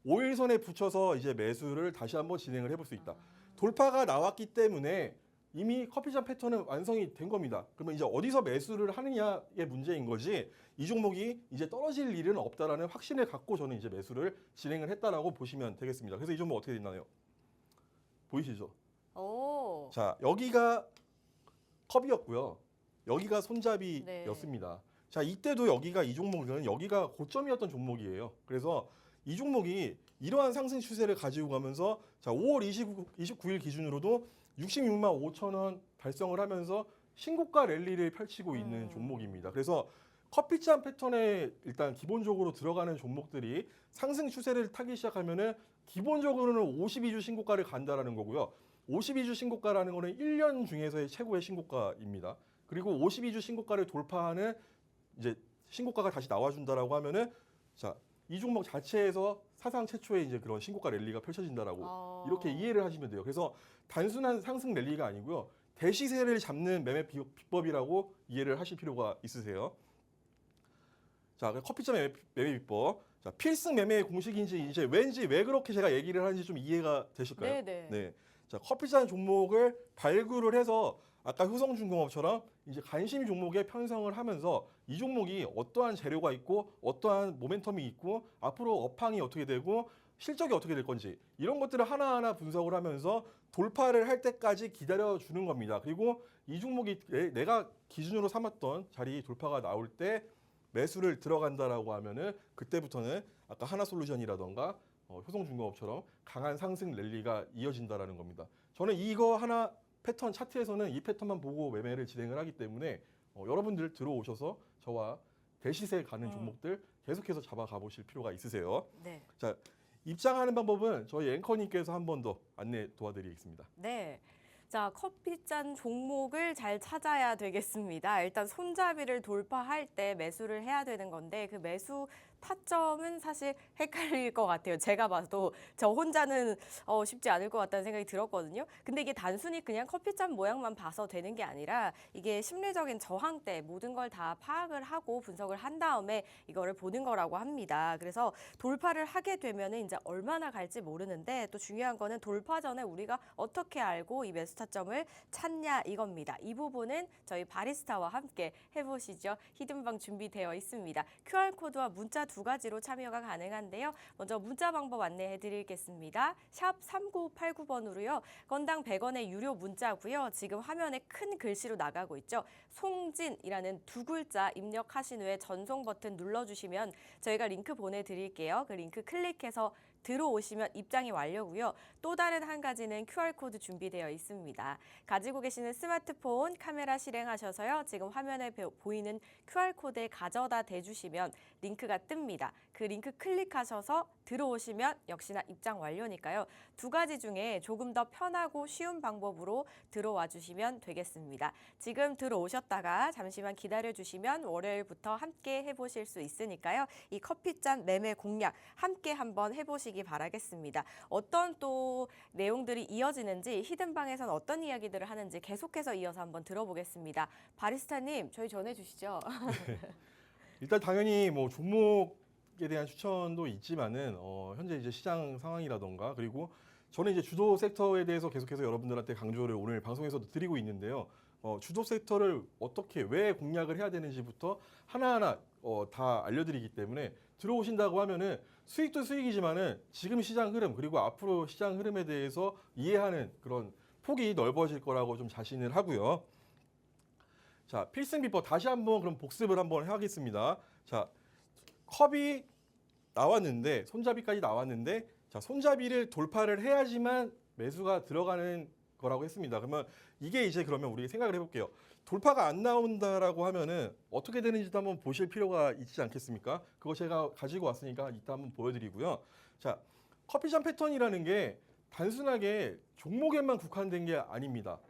5일선에 붙여서 이제 매수를 다시 한번 진행을 해볼 수 있다. 돌파가 나왔기 때문에 이미 커피잔 패턴은 완성이 된 겁니다. 그러면 이제 어디서 매수를 하느냐의 문제인 거지, 이 종목이 이제 떨어질 일은 없다라는 확신을 갖고 저는 이제 매수를 진행을 했다라고 보시면 되겠습니다. 그래서 이 종목 어떻게 됐나요? 보이시죠? 오. 자, 여기가 컵이었고요. 여기가 손잡이였습니다. 네. 자, 이때도 여기가 이 종목은 여기가 고점이었던 종목이에요. 그래서 이 종목이 이러한 상승 추세를 가지고 가면서, 자, 5월 29일 기준으로도 66만 5천 원 달성을 하면서 신고가 랠리를 펼치고 있는 종목입니다. 그래서 커피잔 패턴에 일단 기본적으로 들어가는 종목들이 상승 추세를 타기 시작하면은 기본적으로는 52주 신고가를 간다라는 거고요. 52주 신고가라는 거는 1년 중에서의 최고의 신고가입니다. 그리고 52주 신고가를 돌파하는 이제 신고가가 다시 나와준다라고 하면은, 자, 이 종목 자체에서 사상 최초의 이제 그런 신고가 랠리가 펼쳐진다라고 이렇게 이해를 하시면 돼요. 그래서 단순한 상승 랠리가 아니고요, 대시세를 잡는 매매 비법이라고 이해를 하실 필요가 있으세요. 자, 커피잔 매매 비법. 자, 필승 매매의 공식인지 이제 왠지 왜 그렇게 제가 얘기를 하는지 좀 이해가 되실까요? 네네. 네. 자, 커피잔 종목을 발굴을 해서 아까 효성중공업처럼 이제 관심 종목에 편성을 하면서 이 종목이 어떠한 재료가 있고 어떠한 모멘텀이 있고 앞으로 업황이 어떻게 되고 실적이 어떻게 될 건지 이런 것들을 하나하나 분석을 하면서 돌파를 할 때까지 기다려주는 겁니다. 그리고 이 종목이 내가 기준으로 삼았던 자리 돌파가 나올 때 매수를 들어간다라고 하면은 그때부터는 아까 하나솔루션이라던가 효성중공업처럼 강한 상승 랠리가 이어진다라는 겁니다. 저는 이거 하나 패턴 차트에서는 이 패턴만 보고 매매를 진행을 하기 때문에 여러분들 들어오셔서 저와 대시세 가는 종목들 계속해서 잡아가 보실 필요가 있으세요. 네. 자, 입장하는 방법은 저희 앵커님께서 한 번 더 안내 도와드리겠습니다. 네. 자, 커피잔 종목을 잘 찾아야 되겠습니다. 일단 손잡이를 돌파할 때 매수를 해야 되는 건데 그 매수 타점은 사실 헷갈릴 것 같아요. 제가 봐도 저 혼자는 쉽지 않을 것 같다는 생각이 들었거든요. 근데 이게 단순히 그냥 커피잔 모양만 봐서 되는 게 아니라 이게 심리적인 저항대 모든 걸 다 파악을 하고 분석을 한 다음에 이거를 보는 거라고 합니다. 그래서 돌파를 하게 되면은 이제 얼마나 갈지 모르는데 또 중요한 거는 돌파 전에 우리가 어떻게 알고 이 매수 타점을 찾냐 이겁니다. 이 부분은 저희 바리스타와 함께 해보시죠. 히든방 준비되어 있습니다. QR코드와 문자 두 가지로 참여가 가능한데요. 먼저 문자 방법 안내해 드리겠습니다. 샵 3989번으로요. 건당 100원의 유료 문자고요. 지금 화면에 큰 글씨로 나가고 있죠. 송진이라는 두 글자 입력하신 후에 전송 버튼 눌러주시면 저희가 링크 보내드릴게요. 그 링크 클릭해서 들어오시면 입장이 완료고요. 또 다른 한 가지는 QR코드 준비되어 있습니다. 가지고 계시는 스마트폰 카메라 실행하셔서요. 지금 화면에 보이는 QR코드에 가져다 대주시면 링크가 뜹니다. 그 링크 클릭하셔서 들어오시면 역시나 입장 완료니까요. 두 가지 중에 조금 더 편하고 쉬운 방법으로 들어와 주시면 되겠습니다. 지금 들어오셨다가 잠시만 기다려주시면 월요일부터 함께 해보실 수 있으니까요. 이 커피잔 매매 공략 함께 한번 해보시기 바라겠습니다. 어떤 또 내용들이 이어지는지 히든방에서는 어떤 이야기들을 하는지 계속해서 이어서 한번 들어보겠습니다. 바리스타님, 저희 전해주시죠. 일단 당연히 뭐 종목에 대한 추천도 있지만은 현재 이제 시장 상황이라던가 그리고 저는 이제 주도 섹터에 대해서 계속해서 여러분들한테 강조를 오늘 방송에서도 드리고 있는데요. 주도 섹터를 어떻게 왜 공략을 해야 되는지부터 하나하나 다 알려드리기 때문에 들어오신다고 하면은 수익도 수익이지만은 지금 시장 흐름 그리고 앞으로 시장 흐름에 대해서 이해하는 그런 폭이 넓어질 거라고 좀 자신을 하고요. 자, 필승 비법 다시 한번 그럼 복습을 한번 하겠습니다. 자, 컵이 나왔는데 손잡이까지 나왔는데 자, 손잡이를 돌파를 해야지만 매수가 들어가는 거라고 했습니다. 그러면 이게 이제 그러면 우리 생각을 해볼게요. 돌파가 안 나온다라고 하면은 어떻게 되는지도 한번 보실 필요가 있지 않겠습니까? 그거 제가 가지고 왔으니까 이따 한번 보여드리고요. 자, 커피잔 패턴이라는 게 단순하게 종목에만 국한된 게 아닙니다.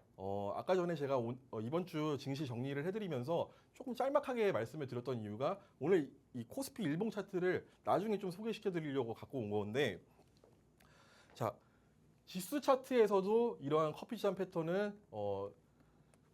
아까 전에 제가 이번 주 증시 정리를 해드리면서 조금 짤막하게 말씀을 드렸던 이유가 오늘 이 코스피 일봉 차트를 나중에 좀 소개시켜 드리려고 갖고 온 건데, 자, 지수 차트에서도 이러한 커피잔 패턴은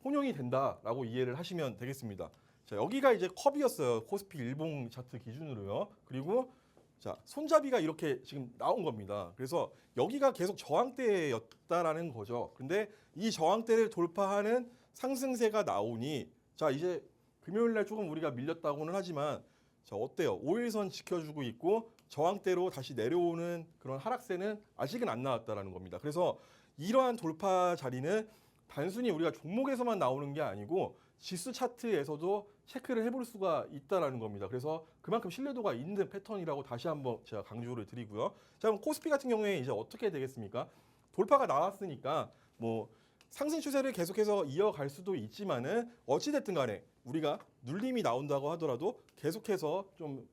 혼용이 된다라고 이해를 하시면 되겠습니다. 자, 여기가 이제 컵이었어요. 코스피 일봉 차트 기준으로요. 그리고 자, 손잡이가 이렇게 지금 나온 겁니다. 그래서 여기가 계속 저항대였다라는 거죠. 근데 이 저항대를 돌파하는 상승세가 나오니, 자, 이제 금요일 날 조금 우리가 밀렸다고는 하지만, 자, 어때요? 5일선 지켜주고 있고 저항대로 다시 내려오는 그런 하락세는 아직은 안 나왔다라는 겁니다. 그래서 이러한 돌파 자리는 단순히 우리가 종목에서만 나오는 게 아니고 지수 차트에서도 체크를 해볼 수가 있다라는 겁니다. 그래서 그만큼 신뢰도가 있는 패턴이라고 다시 한번 제가 강조를 드리고요. 자, 그럼 코스피 같은 경우에 이제 어떻게 되겠습니까? 돌파가 나왔으니까 뭐 상승 추세를 계속해서 이어갈 수도 있지만은 어찌됐든 간에 우리가 눌림이 나온다고 하더라도 계속해서 좀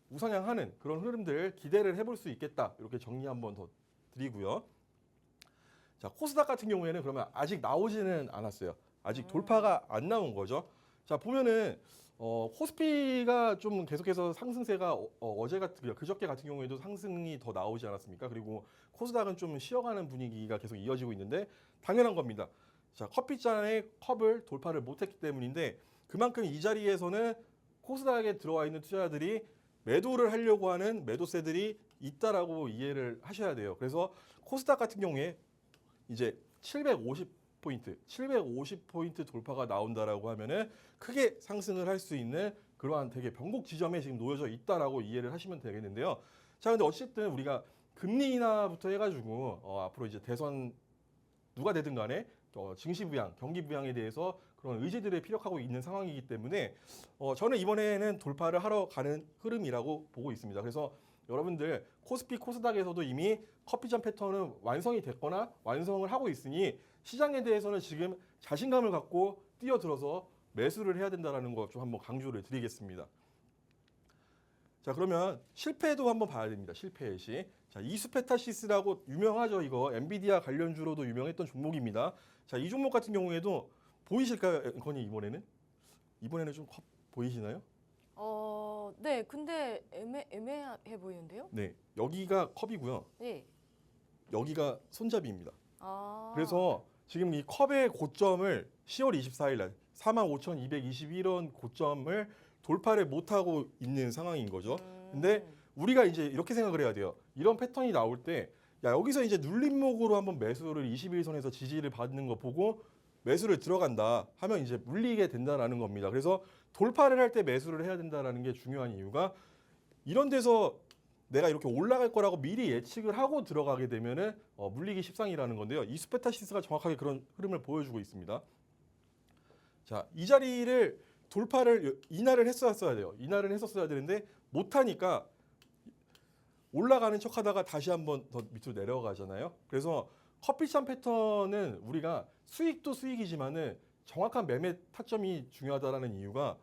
우상향하는 그런 흐름들 기대를 해볼 수 있겠다. 이렇게 정리 한번 더 드리고요. 자, 코스닥 같은 경우에는 그러면 아직 나오지는 않았어요. 아직 돌파가 안 나온 거죠. 자, 보면은 코스피가 좀 계속해서 상승세가 그저께 같은 경우에도 상승이 더 나오지 않았습니까? 그리고 코스닥은 좀 쉬어가는 분위기가 계속 이어지고 있는데 당연한 겁니다. 자, 커피잔의 컵을 돌파를 못했기 때문인데 그만큼 이 자리에서는 코스닥에 들어와 있는 투자자들이 매도를 하려고 하는 매도세들이 있다라고 이해를 하셔야 돼요. 그래서 코스닥 같은 경우에 이제 750포인트 돌파가 나온다라고 하면은 크게 상승을 할 수 있는 그러한 되게 변곡 지점에 지금 놓여져 있다라고 이해를 하시면 되겠는데요. 자, 근데 어쨌든 우리가 금리 인하부터 해가지고 앞으로 이제 대선 누가 되든 간에 증시 부양, 경기 부양에 대해서 그런 의지들을 피력하고 있는 상황이기 때문에 저는 이번에는 돌파를 하러 가는 흐름이라고 보고 있습니다. 그래서 여러분들 코스피, 코스닥에서도 이미 커피잔 패턴은 완성이 됐거나 완성을 하고 있으니 시장에 대해서는 지금 자신감을 갖고 뛰어들어서 매수를 해야 된다는 거 좀 한번 강조를 드리겠습니다. 자, 그러면 실패도 한번 봐야 됩니다. 실패의 시. 자, 이수페타시스라고 유명하죠. 이거 엔비디아 관련주로도 유명했던 종목입니다. 자, 이 종목 같은 경우에도 보이실까요, 건이 이번에는? 이번에는 좀 보이시나요? 네, 근데 애매해 보이는데요? 네, 여기가 컵이고요. 네. 여기가 손잡이입니다. 아. 그래서 지금 이 컵의 고점을 10월 24일 날 45,221원 고점을 돌파를 못하고 있는 상황인 거죠. 근데 우리가 이제 이렇게 생각을 해야 돼요. 이런 패턴이 나올 때, 야, 여기서 이제 눌림목으로 한번 매수를 21선에서 지지를 받는 거 보고 매수를 들어간다 하면 이제 물리게 된다라는 겁니다. 그래서 돌파를 할 때 매수를 해야 된다라는 게 중요한 이유가, 이런 데서 내가 이렇게 올라갈 거라고 미리 예측을 하고 들어가게 되면은 물리기 십상이라는 건데요. 이수페타시스가 정확하게 그런 흐름을 보여주고 있습니다. 자, 이 자리를 돌파를 인하를 했었어야 돼요. 인하를 했었어야 되는데 못하니까 올라가는 척하다가 다시 한번 더 밑으로 내려가잖아요. 그래서 커피잔 패턴은 우리가 수익도 수익이지만은 정확한 매매 타점이 중요하다라는 이유가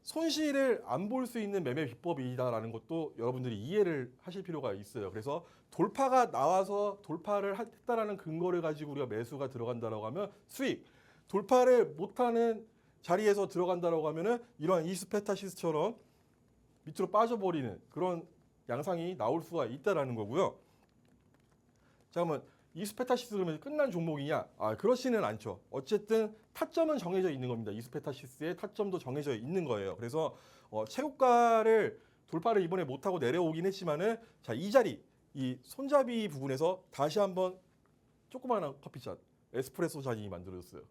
손실을 안 볼 수 있는 매매 비법이다라는 것도 여러분들이 이해를 하실 필요가 있어요. 그래서 돌파가 나와서 돌파를 했다라는 근거를 가지고 우리가 매수가 들어간다라고 하면 수익, 돌파를 못하는 자리에서 들어간다라고 하면은 이러한 이수페타시스처럼 밑으로 빠져버리는 그런 양상이 나올 수가 있다라는 거고요. 자, 그러면 이수페타시스 그러면 끝난 종목이냐? 그렇지는 않죠. 어쨌든 타점은 정해져 있는 겁니다. 이수페타시스의 타점도 정해져 있는 거예요. 그래서 최고가를 돌파를 이번에 못하고 내려오긴 했지만은, 자, 이 자리, 이 손잡이 부분에서 다시 한번 조그마한 커피잔, 에스프레소 잔이 만들어졌어요.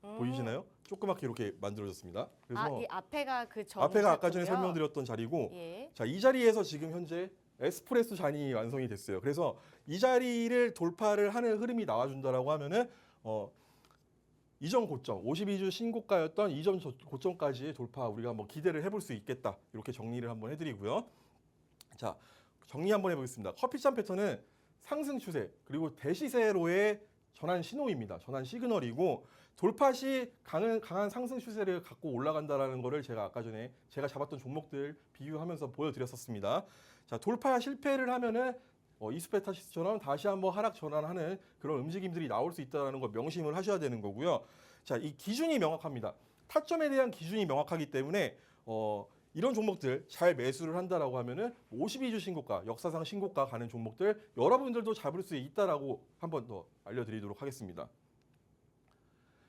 보이시나요? 조그맣게 이렇게 만들어졌습니다. 그래서 이 앞에가 그 앞에가 아까 전에 설명드렸던 자리고, 예. 자, 이 자리에서 지금 현재 에스프레소 잔이 완성이 됐어요. 그래서 이 자리를 돌파를 하는 흐름이 나와준다라고 하면은 이전 고점, 52주 신고가였던 이전 고점까지의 돌파 우리가 뭐 기대를 해볼 수 있겠다. 이렇게 정리를 한번 해드리고요. 자, 정리 한번 해보겠습니다. 커피잔 패턴은 상승 추세 그리고 대시세로의 전환 신호입니다. 전환 시그널이고, 돌파시 강한 상승 추세를 갖고 올라간다라는 거를 제가 아까 전에 제가 잡았던 종목들 비교하면서 보여드렸었습니다. 자, 돌파 실패를 하면은 이스페타시스처럼 다시 한번 하락 전환하는 그런 움직임들이 나올 수 있다는 걸 명심을 하셔야 되는 거고요. 자, 이 기준이 명확합니다. 타점에 대한 기준이 명확하기 때문에 이런 종목들 잘 매수를 한다라고 하면은 52주 신고가, 역사상 신고가 가는 종목들 여러분들도 잡을 수 있다라고 한 번 더 알려드리도록 하겠습니다.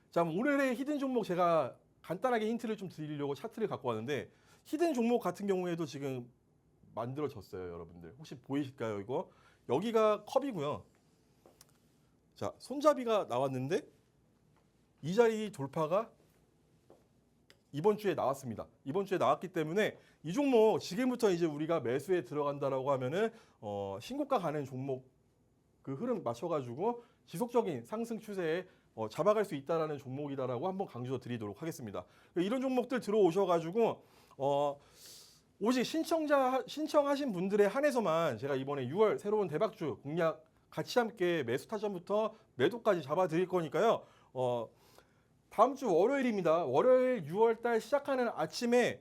자, 오늘의 히든 종목 제가 간단하게 힌트를 좀 드리려고 차트를 갖고 왔는데 히든 종목 같은 경우에도 지금 만들어졌어요, 여러분들. 혹시 보이실까요, 이거? 여기가 컵이고요. 자, 손잡이가 나왔는데 이 자리 돌파가 이번 주에 나왔습니다. 이번 주에 나왔기 때문에 이 종목 지금부터 이제 우리가 매수에 들어간다라고 하면은 신고가 가는 종목 그 흐름 맞춰가지고 지속적인 상승 추세에 잡아갈 수 있다라는 종목이다라고 한번 강조 드리도록 하겠습니다. 이런 종목들 들어오셔가지고 오직 신청하신 분들에 한해서만 제가 이번에 6월 새로운 대박주 공략 같이 함께 매수 타점부터 매도까지 잡아 드릴 거니까요. 다음 주 월요일입니다. 월요일 6월 달 시작하는 아침에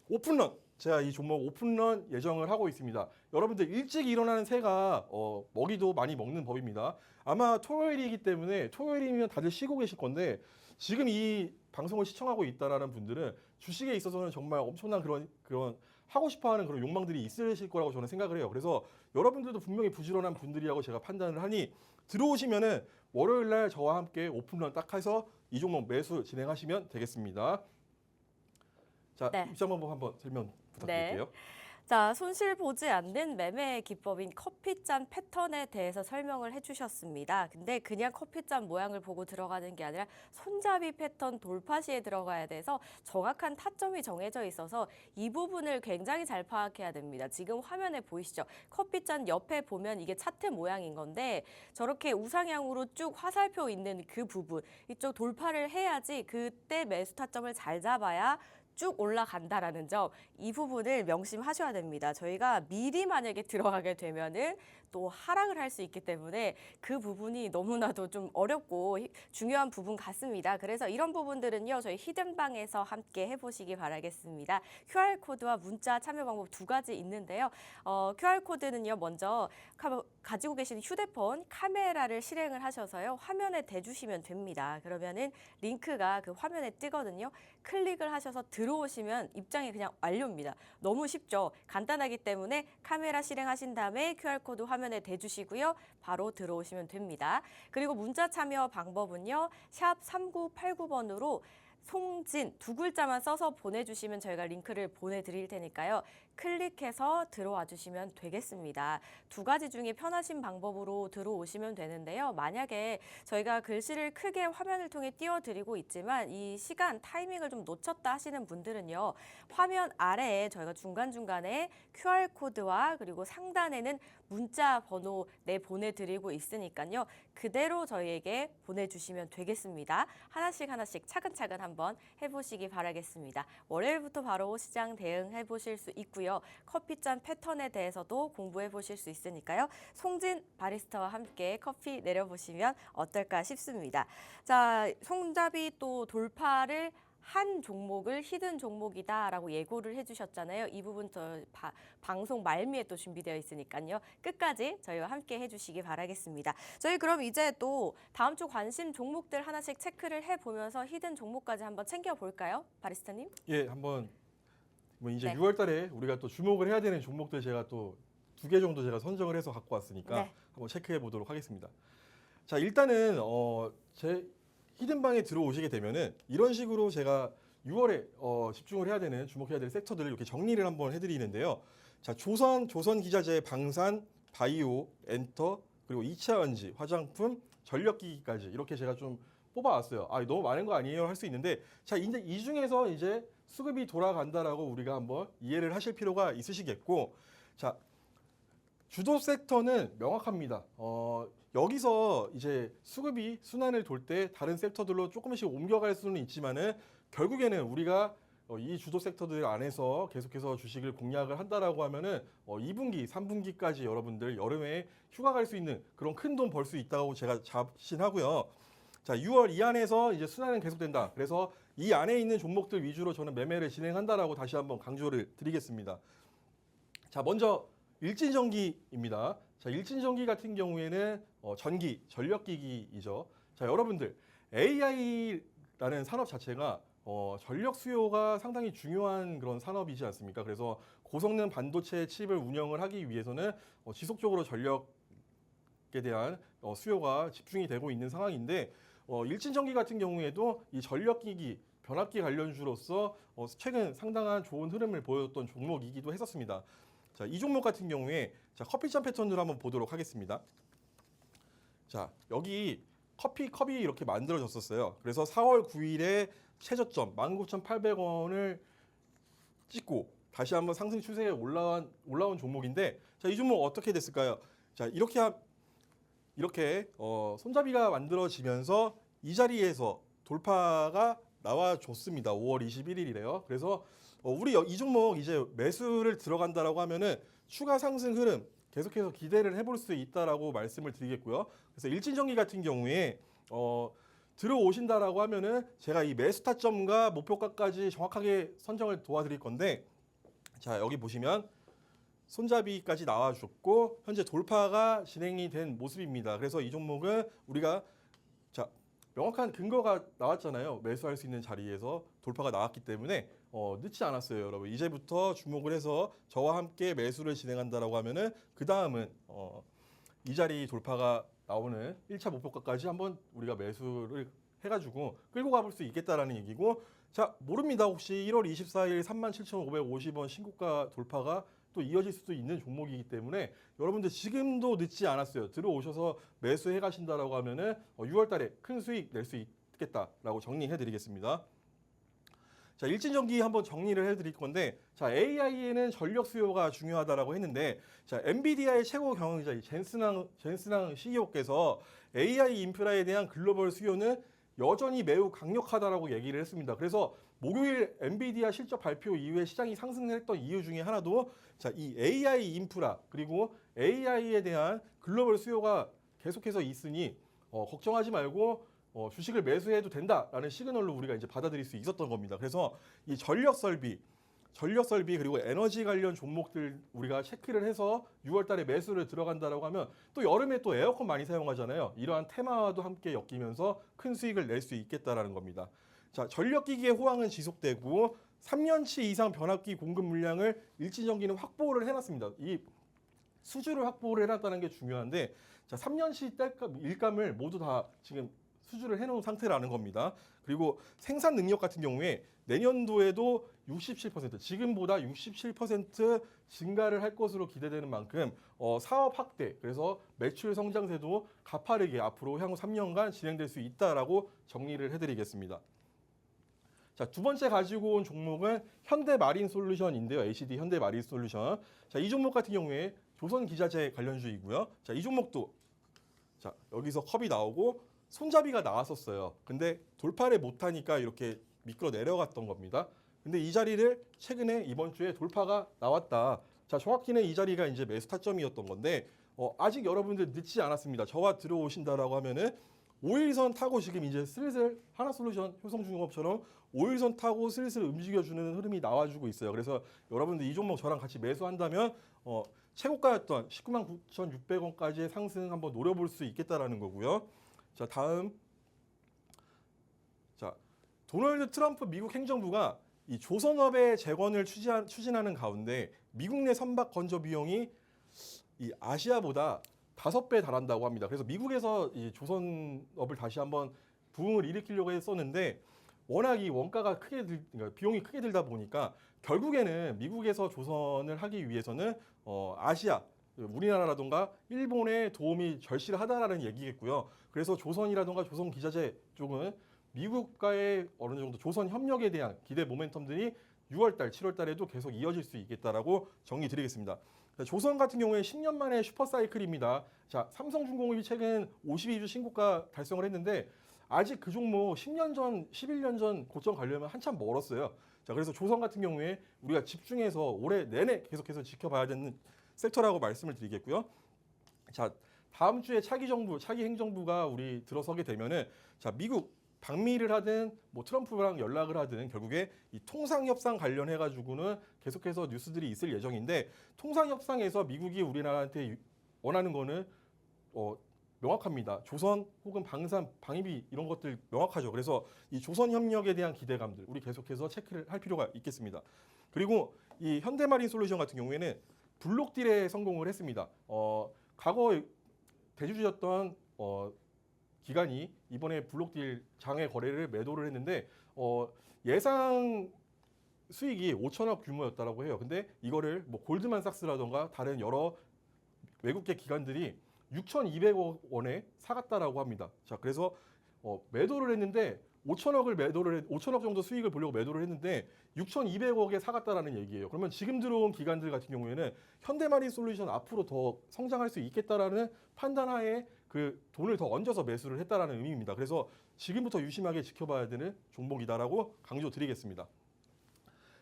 오픈런 제가 이 종목 오픈런 예정을 하고 있습니다. 여러분들 일찍 일어나는 새가 먹이도 많이 먹는 법입니다. 아마 토요일이기 때문에 토요일이면 다들 쉬고 계실 건데 지금 이 방송을 시청하고 있다라는 분들은 주식에 있어서는 정말 엄청난 그런 하고 싶어하는 그런 욕망들이 있으실 거라고 저는 생각을 해요. 그래서 여러분들도 분명히 부지런한 분들이라고 제가 판단을 하니 들어오시면은 월요일 날 저와 함께 오픈런 딱 해서 이 종목 매수 진행하시면 되겠습니다. 자, 네. 입장 방법 한번 설명 부탁드릴게요. 자, 손실 보지 않는 매매 기법인 커피잔 패턴에 대해서 설명을 해주셨습니다. 근데 그냥 커피잔 모양을 보고 들어가는 게 아니라 손잡이 패턴 돌파 시에 들어가야 돼서 정확한 타점이 정해져 있어서 이 부분을 굉장히 잘 파악해야 됩니다. 지금 화면에 보이시죠? 커피잔 옆에 보면 이게 차트 모양인 건데 저렇게 우상향으로 쭉 화살표 있는 그 부분, 이쪽 돌파를 해야지 그때 매수 타점을 잘 잡아야 쭉 올라간다라는 점, 이 부분을 명심하셔야 됩니다. 저희가 미리 만약에 들어가게 되면은 또 하락을 할 수 있기 때문에 그 부분이 너무나도 좀 어렵고 중요한 부분 같습니다. 그래서 이런 부분들은요, 저희 히든방에서 함께 해보시기 바라겠습니다. QR코드와 문자 참여 방법 두 가지 있는데요. QR코드는요, 먼저 가지고 계신 휴대폰 카메라를 실행을 하셔서요, 화면에 대주시면 됩니다. 그러면은 링크가 그 화면에 뜨거든요. 클릭을 하셔서 들어오시면 입장이 그냥 완료입니다. 너무 쉽죠? 간단하기 때문에 카메라 실행하신 다음에 QR코드 화면에 대주시고요. 바로 들어오시면 됩니다. 그리고 문자 참여 방법은요. 샵 3989번으로 송진 두 글자만 써서 보내주시면 저희가 링크를 보내드릴 테니까요. 클릭해서 들어와 주시면 되겠습니다. 두 가지 중에 편하신 방법으로 들어오시면 되는데요. 만약에 저희가 글씨를 크게 화면을 통해 띄워드리고 있지만 이 시간 타이밍을 좀 놓쳤다 하시는 분들은요. 화면 아래에 저희가 중간중간에 QR코드와 그리고 상단에는 문자 번호 보내드리고 있으니까요. 그대로 저희에게 보내주시면 되겠습니다. 하나씩 차근차근 한번 해보시기 바라겠습니다. 월요일부터 바로 시장 대응해 보실 수 있고요. 커피잔 패턴에 대해서도 공부해 보실 수 있으니까요. 송진 바리스타와 함께 커피 내려보시면 어떨까 싶습니다. 자, 손잡이 또 돌파를 한 종목을 히든 종목이다라고 예고를 해주셨잖아요. 이 부분 저 방송 말미에 또 준비되어 있으니까요. 끝까지 저희와 함께 해주시기 바라겠습니다. 저희 그럼 이제 또 다음 주 관심 종목들 하나씩 체크를 해보면서 히든 종목까지 한번 챙겨볼까요? 바리스타님? 예, 한번 이제 네. 6월 달에 우리가 또 주목을 해야 되는 종목들 제가 또 2개 정도 제가 선정을 해서 갖고 왔으니까 네. 한번 체크해 보도록 하겠습니다. 자, 일단은 제 히든방에 들어오시게 되면은 이런 식으로 제가 6월에 집중을 해야 되는 주목해야 될 섹터들을 이렇게 정리를 한번 해드리는데요. 자, 조선기자재, 방산, 바이오, 엔터, 그리고 2차 전지, 화장품, 전력기기까지 이렇게 제가 좀 뽑아왔어요. 아, 너무 많은 거 아니에요? 할 수 있는데, 자, 이제 이 중에서 이제 수급이 돌아간다라고 우리가 한번 이해를 하실 필요가 있으시겠고, 자, 주도 섹터는 명확합니다. 여기서 이제 수급이 순환을 돌 때 다른 섹터들로 조금씩 옮겨갈 수는 있지만은 결국에는 우리가 이 주도 섹터들 안에서 계속해서 주식을 공략을 한다라고 하면은 2분기, 3분기까지 여러분들 여름에 휴가 갈 수 있는 그런 큰 돈 벌 수 있다고 제가 자신하고요. 자, 6월 이 안에서 이제 순환은 계속된다. 그래서 이 안에 있는 종목들 위주로 저는 매매를 진행한다라고 다시 한번 강조를 드리겠습니다. 자, 먼저 일진전기입니다. 자, 일진전기 같은 경우에는 전기, 전력기기이죠. 자, 여러분들 AI라는 산업 자체가 전력 수요가 상당히 중요한 그런 산업이지 않습니까? 그래서 고성능 반도체 칩을 운영을 하기 위해서는 지속적으로 전력에 대한 수요가 집중이 되고 있는 상황인데 일진전기 같은 경우에도 이 전력기기, 변압기 관련주로서 최근 상당한 좋은 흐름을 보였던 종목이기도 했었습니다. 자, 이 종목 같은 경우에 자, 커피잔 패턴으로 한번 보도록 하겠습니다. 자, 여기 컵이 이렇게 만들어졌었어요. 그래서 4월 9일에 최저점 19,800원을 찍고 다시 한번 상승 추세에 올라온 종목인데, 자, 이 종목 어떻게 됐을까요? 자, 이렇게 손잡이가 만들어지면서 이 자리에서 돌파가 나와줬습니다. 5월 21일이래요. 그래서 우리 이 종목 이제 매수를 들어간다라고 하면은 추가 상승 흐름 계속해서 기대를 해볼 수 있다라고 말씀을 드리겠고요. 그래서 일진전기 같은 경우에 들어오신다라고 하면은 제가 이 매수 타점과 목표가까지 정확하게 선정을 도와드릴 건데, 자, 여기 보시면 손잡이까지 나와줬고 현재 돌파가 진행이 된 모습입니다. 그래서 이 종목은 우리가 자, 명확한 근거가 나왔잖아요. 매수할 수 있는 자리에서 돌파가 나왔기 때문에 늦지 않았어요, 여러분. 이제부터 주목을 해서 저와 함께 매수를 진행한다라고 하면은 그 다음은 이 자리 돌파가 나오는 1차 목표가까지 한번 우리가 매수를 해가지고 끌고 가볼 수 있겠다라는 얘기고, 자, 모릅니다. 혹시 1월 24일 37,550원 신고가 돌파가 또 이어질 수도 있는 종목이기 때문에 여러분들 지금도 늦지 않았어요. 들어오셔서 매수해 가신다라고 하면은 6월 달에 큰 수익 낼 수 있겠다라고 정리해 드리겠습니다. 자, 일진전기 한번 정리를 해 드릴 건데, 자, AI에는 전력 수요가 중요하다라고 했는데, 자, 엔비디아의 최고 경영자 젠슨항 CEO께서 AI 인프라에 대한 글로벌 수요는 여전히 매우 강력하다라고 얘기를 했습니다. 그래서 목요일 엔비디아 실적 발표 이후에 시장이 상승했던 이유 중에 하나도 자, 이 AI 인프라 그리고 AI에 대한 글로벌 수요가 계속해서 있으니 걱정하지 말고 주식을 매수해도 된다라는 시그널로 우리가 이제 받아들일 수 있었던 겁니다. 그래서 이 전력 설비 그리고 에너지 관련 종목들 우리가 체크를 해서 6월 달에 매수를 들어간다라고 하면 또 여름에 또 에어컨 많이 사용하잖아요. 이러한 테마와도 함께 엮이면서 큰 수익을 낼 수 있겠다라는 겁니다. 자, 전력기기의 호황은 지속되고 3년치 이상 변압기 공급 물량을 일진전기는 확보를 해놨습니다. 이 수주를 확보를 해놨다는 게 중요한데, 자, 3년치 일감을 모두 다 지금 수주를 해놓은 상태라는 겁니다. 그리고 생산 능력 같은 경우에 내년도에도 67%, 지금보다 67% 증가를 할 것으로 기대되는 만큼 사업 확대, 그래서 매출 성장세도 가파르게 앞으로 향후 3년간 진행될 수 있다라고 정리를 해드리겠습니다. 자, 두 번째 가지고 온 종목은 현대마린솔루션인데요. HD 현대마린솔루션. 자, 이 종목 같은 경우에 조선기자재 관련주이고요. 자, 이 종목도 자, 여기서 컵이 나오고 손잡이가 나왔었어요. 근데 돌파를 못하니까 이렇게 미끄러 내려갔던 겁니다. 근데 이 자리를 최근에 이번 주에 돌파가 나왔다. 자, 정확히는 이 자리가 이제 매수 타점이었던 건데 아직 여러분들 늦지 않았습니다. 저와 들어오신다라고 하면은 5일선 타고 지금 이제 슬슬 하나솔루션, 효성중공업처럼 5일선 타고 슬슬 움직여주는 흐름이 나와주고 있어요. 그래서 여러분들 이 종목 저랑 같이 매수한다면 최고가였던 199,600원까지의 상승 한번 노려볼 수 있겠다라는 거고요. 자, 다음. 자, 도널드 트럼프 미국 행정부가 이 조선업의 재건을 추진하는 가운데 미국 내 선박 건조 비용이 이 아시아보다 5배 달한다고 합니다. 그래서 미국에서 이 조선업을 다시 한번 부흥을 일으키려고 했었는데 워낙 이 원가가 그러니까 비용이 크게 들다 보니까 결국에는 미국에서 조선을 하기 위해서는 아시아, 우리나라라든가 일본의 도움이 절실하다라는 얘기겠고요. 그래서 조선이라든가 조선기자재 쪽은 미국과의 어느 정도 조선 협력에 대한 기대 모멘텀들이 6월달, 7월달에도 계속 이어질 수 있겠다라고 정리 드리겠습니다. 조선 같은 경우에 10년 만에 슈퍼사이클입니다. 자, 삼성중공업이 최근 52주 신고가 달성을 했는데 아직 그 종목 10년 전, 11년 전 고점 가려면 한참 멀었어요. 자, 그래서 조선 같은 경우에 우리가 집중해서 올해 내내 계속해서 지켜봐야 되는 섹터라고 말씀을 드리겠고요. 자, 다음 주에 차기 행정부가 우리 들어서게 되면은 자, 미국 방미를 하든 뭐 트럼프랑 연락을 하든 결국에 이 통상 협상 관련해 가지고는 계속해서 뉴스들이 있을 예정인데 통상 협상에서 미국이 우리나라한테 원하는 거는 명확합니다. 조선 혹은 방산, 방위비 이런 것들 명확하죠. 그래서 이 조선 협력에 대한 기대감들 우리 계속해서 체크를 할 필요가 있겠습니다. 그리고 이 현대마린 솔루션 같은 경우에는 블록 딜에 성공을 했습니다. 과거 대주주였던 기관이 이번에 블록 딜 장외 거래를 매도를 했는데 예상 수익이 5천억 규모였다라고 해요. 근데 이거를 뭐 골드만삭스라던가 다른 여러 외국계 기관들이 6,200억 원에 사갔다라고 합니다. 자, 그래서 매도를 했는데 5천억 정도 수익을 보려고 매도를 했는데 6,200억에 사갔다라는 얘기예요. 그러면 지금 들어온 기관들 같은 경우에는 현대마린 솔루션 앞으로 더 성장할 수 있겠다라는 판단하에 그 돈을 더 얹어서 매수를 했다라는 의미입니다. 그래서 지금부터 유심하게 지켜봐야 되는 종목이다라고 강조드리겠습니다.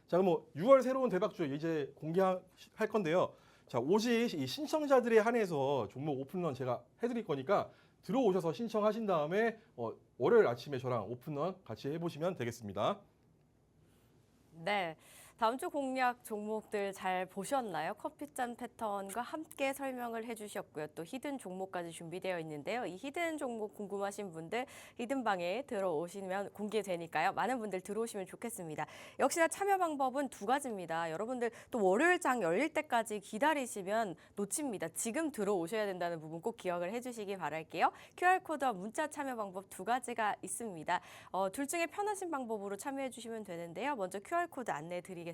자, 그럼 6월 새로운 대박주 이제 공개할 건데요. 자, 오직 이 신청자들에 한해서 종목 오픈런 제가 해드릴 거니까 들어오셔서 신청하신 다음에 월요일 아침에 저랑 오픈런 같이 해보시면 되겠습니다. 네. 다음 주 공략 종목들 잘 보셨나요? 커피잔 패턴과 함께 설명을 해주셨고요. 또 히든 종목까지 준비되어 있는데요. 이 히든 종목 궁금하신 분들 히든방에 들어오시면 공개되니까요. 많은 분들 들어오시면 좋겠습니다. 역시나 참여 방법은 두 가지입니다. 여러분들 또 월요일장 열릴 때까지 기다리시면 놓칩니다. 지금 들어오셔야 된다는 부분 꼭 기억을 해주시기 바랄게요. QR코드와 문자 참여 방법 두 가지가 있습니다. 둘 중에 편하신 방법으로 참여해 주시면 되는데요. 먼저 QR코드 안내해 드리겠습니다.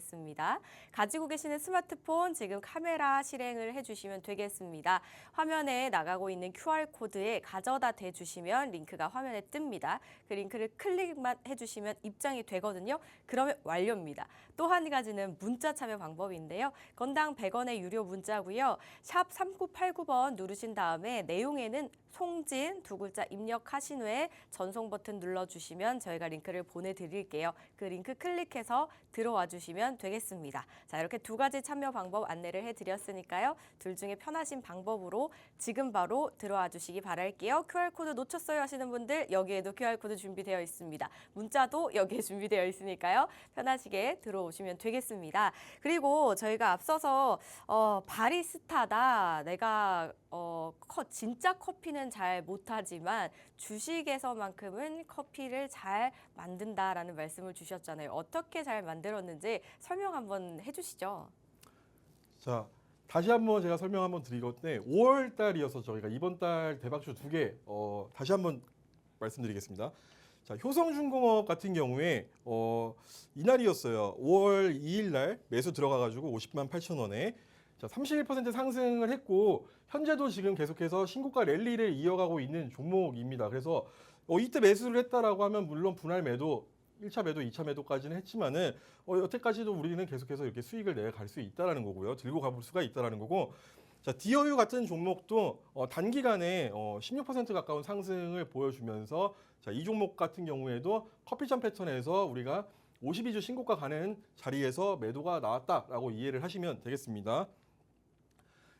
가지고 계시는 스마트폰 지금 카메라 실행을 해주시면 되겠습니다. 화면에 나가고 있는 QR코드에 가져다 대주시면 링크가 화면에 뜹니다. 그 링크를 클릭만 해주시면 입장이 되거든요. 그러면 완료입니다. 또 한 가지는 문자 참여 방법인데요. 건당 100원의 유료 문자고요. 샵 3989번 누르신 다음에 내용에는 송진 두 글자 입력하신 후에 전송 버튼 눌러주시면 저희가 링크를 보내드릴게요. 그 링크 클릭해서 들어와 주시면 되겠습니다. 자, 이렇게 두 가지 참여 방법 안내를 해드렸으니까요. 둘 중에 편하신 방법으로 지금 바로 들어와 주시기 바랄게요. QR코드 놓쳤어요 하시는 분들 여기에도 QR코드 준비되어 있습니다. 문자도 여기에 준비되어 있으니까요. 편하시게 들어오시면 되겠습니다. 그리고 저희가 앞서서 바리스타다. 내가 진짜 커피는 잘 못하지만 주식에서만큼은 커피를 잘 만든다라는 말씀을 주셨잖아요. 어떻게 잘 만들었는지 설명 한번 해주시죠. 자, 다시 한번 제가 설명 한번 드릴 건데 5월 달이어서 저희가 이번 달 대박주 두 개 다시 한번 말씀드리겠습니다. 자, 효성중공업 같은 경우에 이날이었어요. 5월 2일 날 매수 들어가가지고 50만 8천 원에 자, 31% 상승을 했고 현재도 지금 계속해서 신고가 랠리를 이어가고 있는 종목입니다. 그래서 이때 매수를 했다라고 하면 물론 분할 매도 1차 매도, 2차 매도까지는 했지만은 여태까지도 우리는 계속해서 이렇게 수익을 내갈 수 있다라는 거고요. 들고 가볼 수가 있다라는 거고. 자, 디어유 같은 종목도 단기간에 16% 가까운 상승을 보여주면서 자, 이 종목 같은 경우에도 커피잔 패턴에서 우리가 52주 신고가 가는 자리에서 매도가 나왔다라고 이해를 하시면 되겠습니다.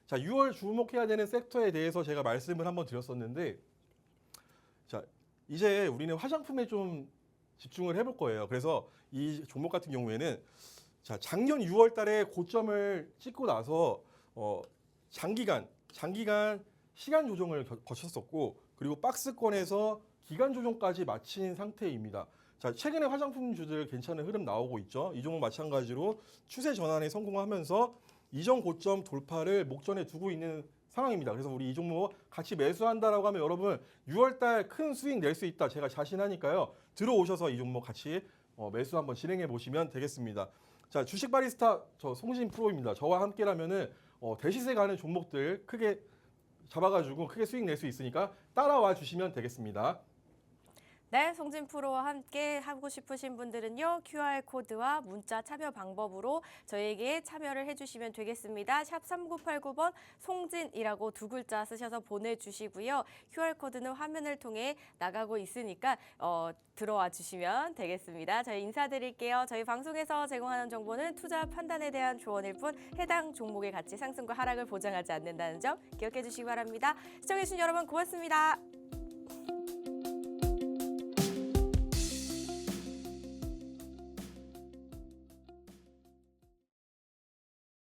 자, 6월 주목해야 되는 섹터에 대해서 제가 말씀을 한번 드렸었는데 자, 이제 우리는 화장품에 좀 집중을 해볼 거예요. 그래서 이 종목 같은 경우에는 자, 작년 6월 달에 고점을 찍고 나서 장기간 시간 조정을 거쳤었고 그리고 박스권에서 기간 조정까지 마친 상태입니다. 자, 최근에 화장품주들 괜찮은 흐름 나오고 있죠. 이 종목 마찬가지로 추세 전환에 성공하면서 이전 고점 돌파를 목전에 두고 있는 상황입니다. 그래서 우리 이 종목 같이 매수한다라고 하면 여러분 6월달 큰 수익 낼 수 있다. 제가 자신하니까요. 들어오셔서 이 종목 같이 매수 한번 진행해 보시면 되겠습니다. 자, 주식 바리스타 저 송신 프로입니다. 저와 함께라면은 대시세 가는 종목들 크게 잡아가지고 크게 수익 낼 수 있으니까 따라와 주시면 되겠습니다. 네, 송진 프로와 함께 하고 싶으신 분들은요. QR코드와 문자 참여 방법으로 저에게 참여를 해주시면 되겠습니다. 샵 3989번 송진이라고 두 글자 쓰셔서 보내주시고요. QR코드는 화면을 통해 나가고 있으니까 들어와 주시면 되겠습니다. 저희 인사드릴게요. 저희 방송에서 제공하는 정보는 투자 판단에 대한 조언일 뿐 해당 종목의 가치 상승과 하락을 보장하지 않는다는 점 기억해 주시기 바랍니다. 시청해주신 여러분 고맙습니다.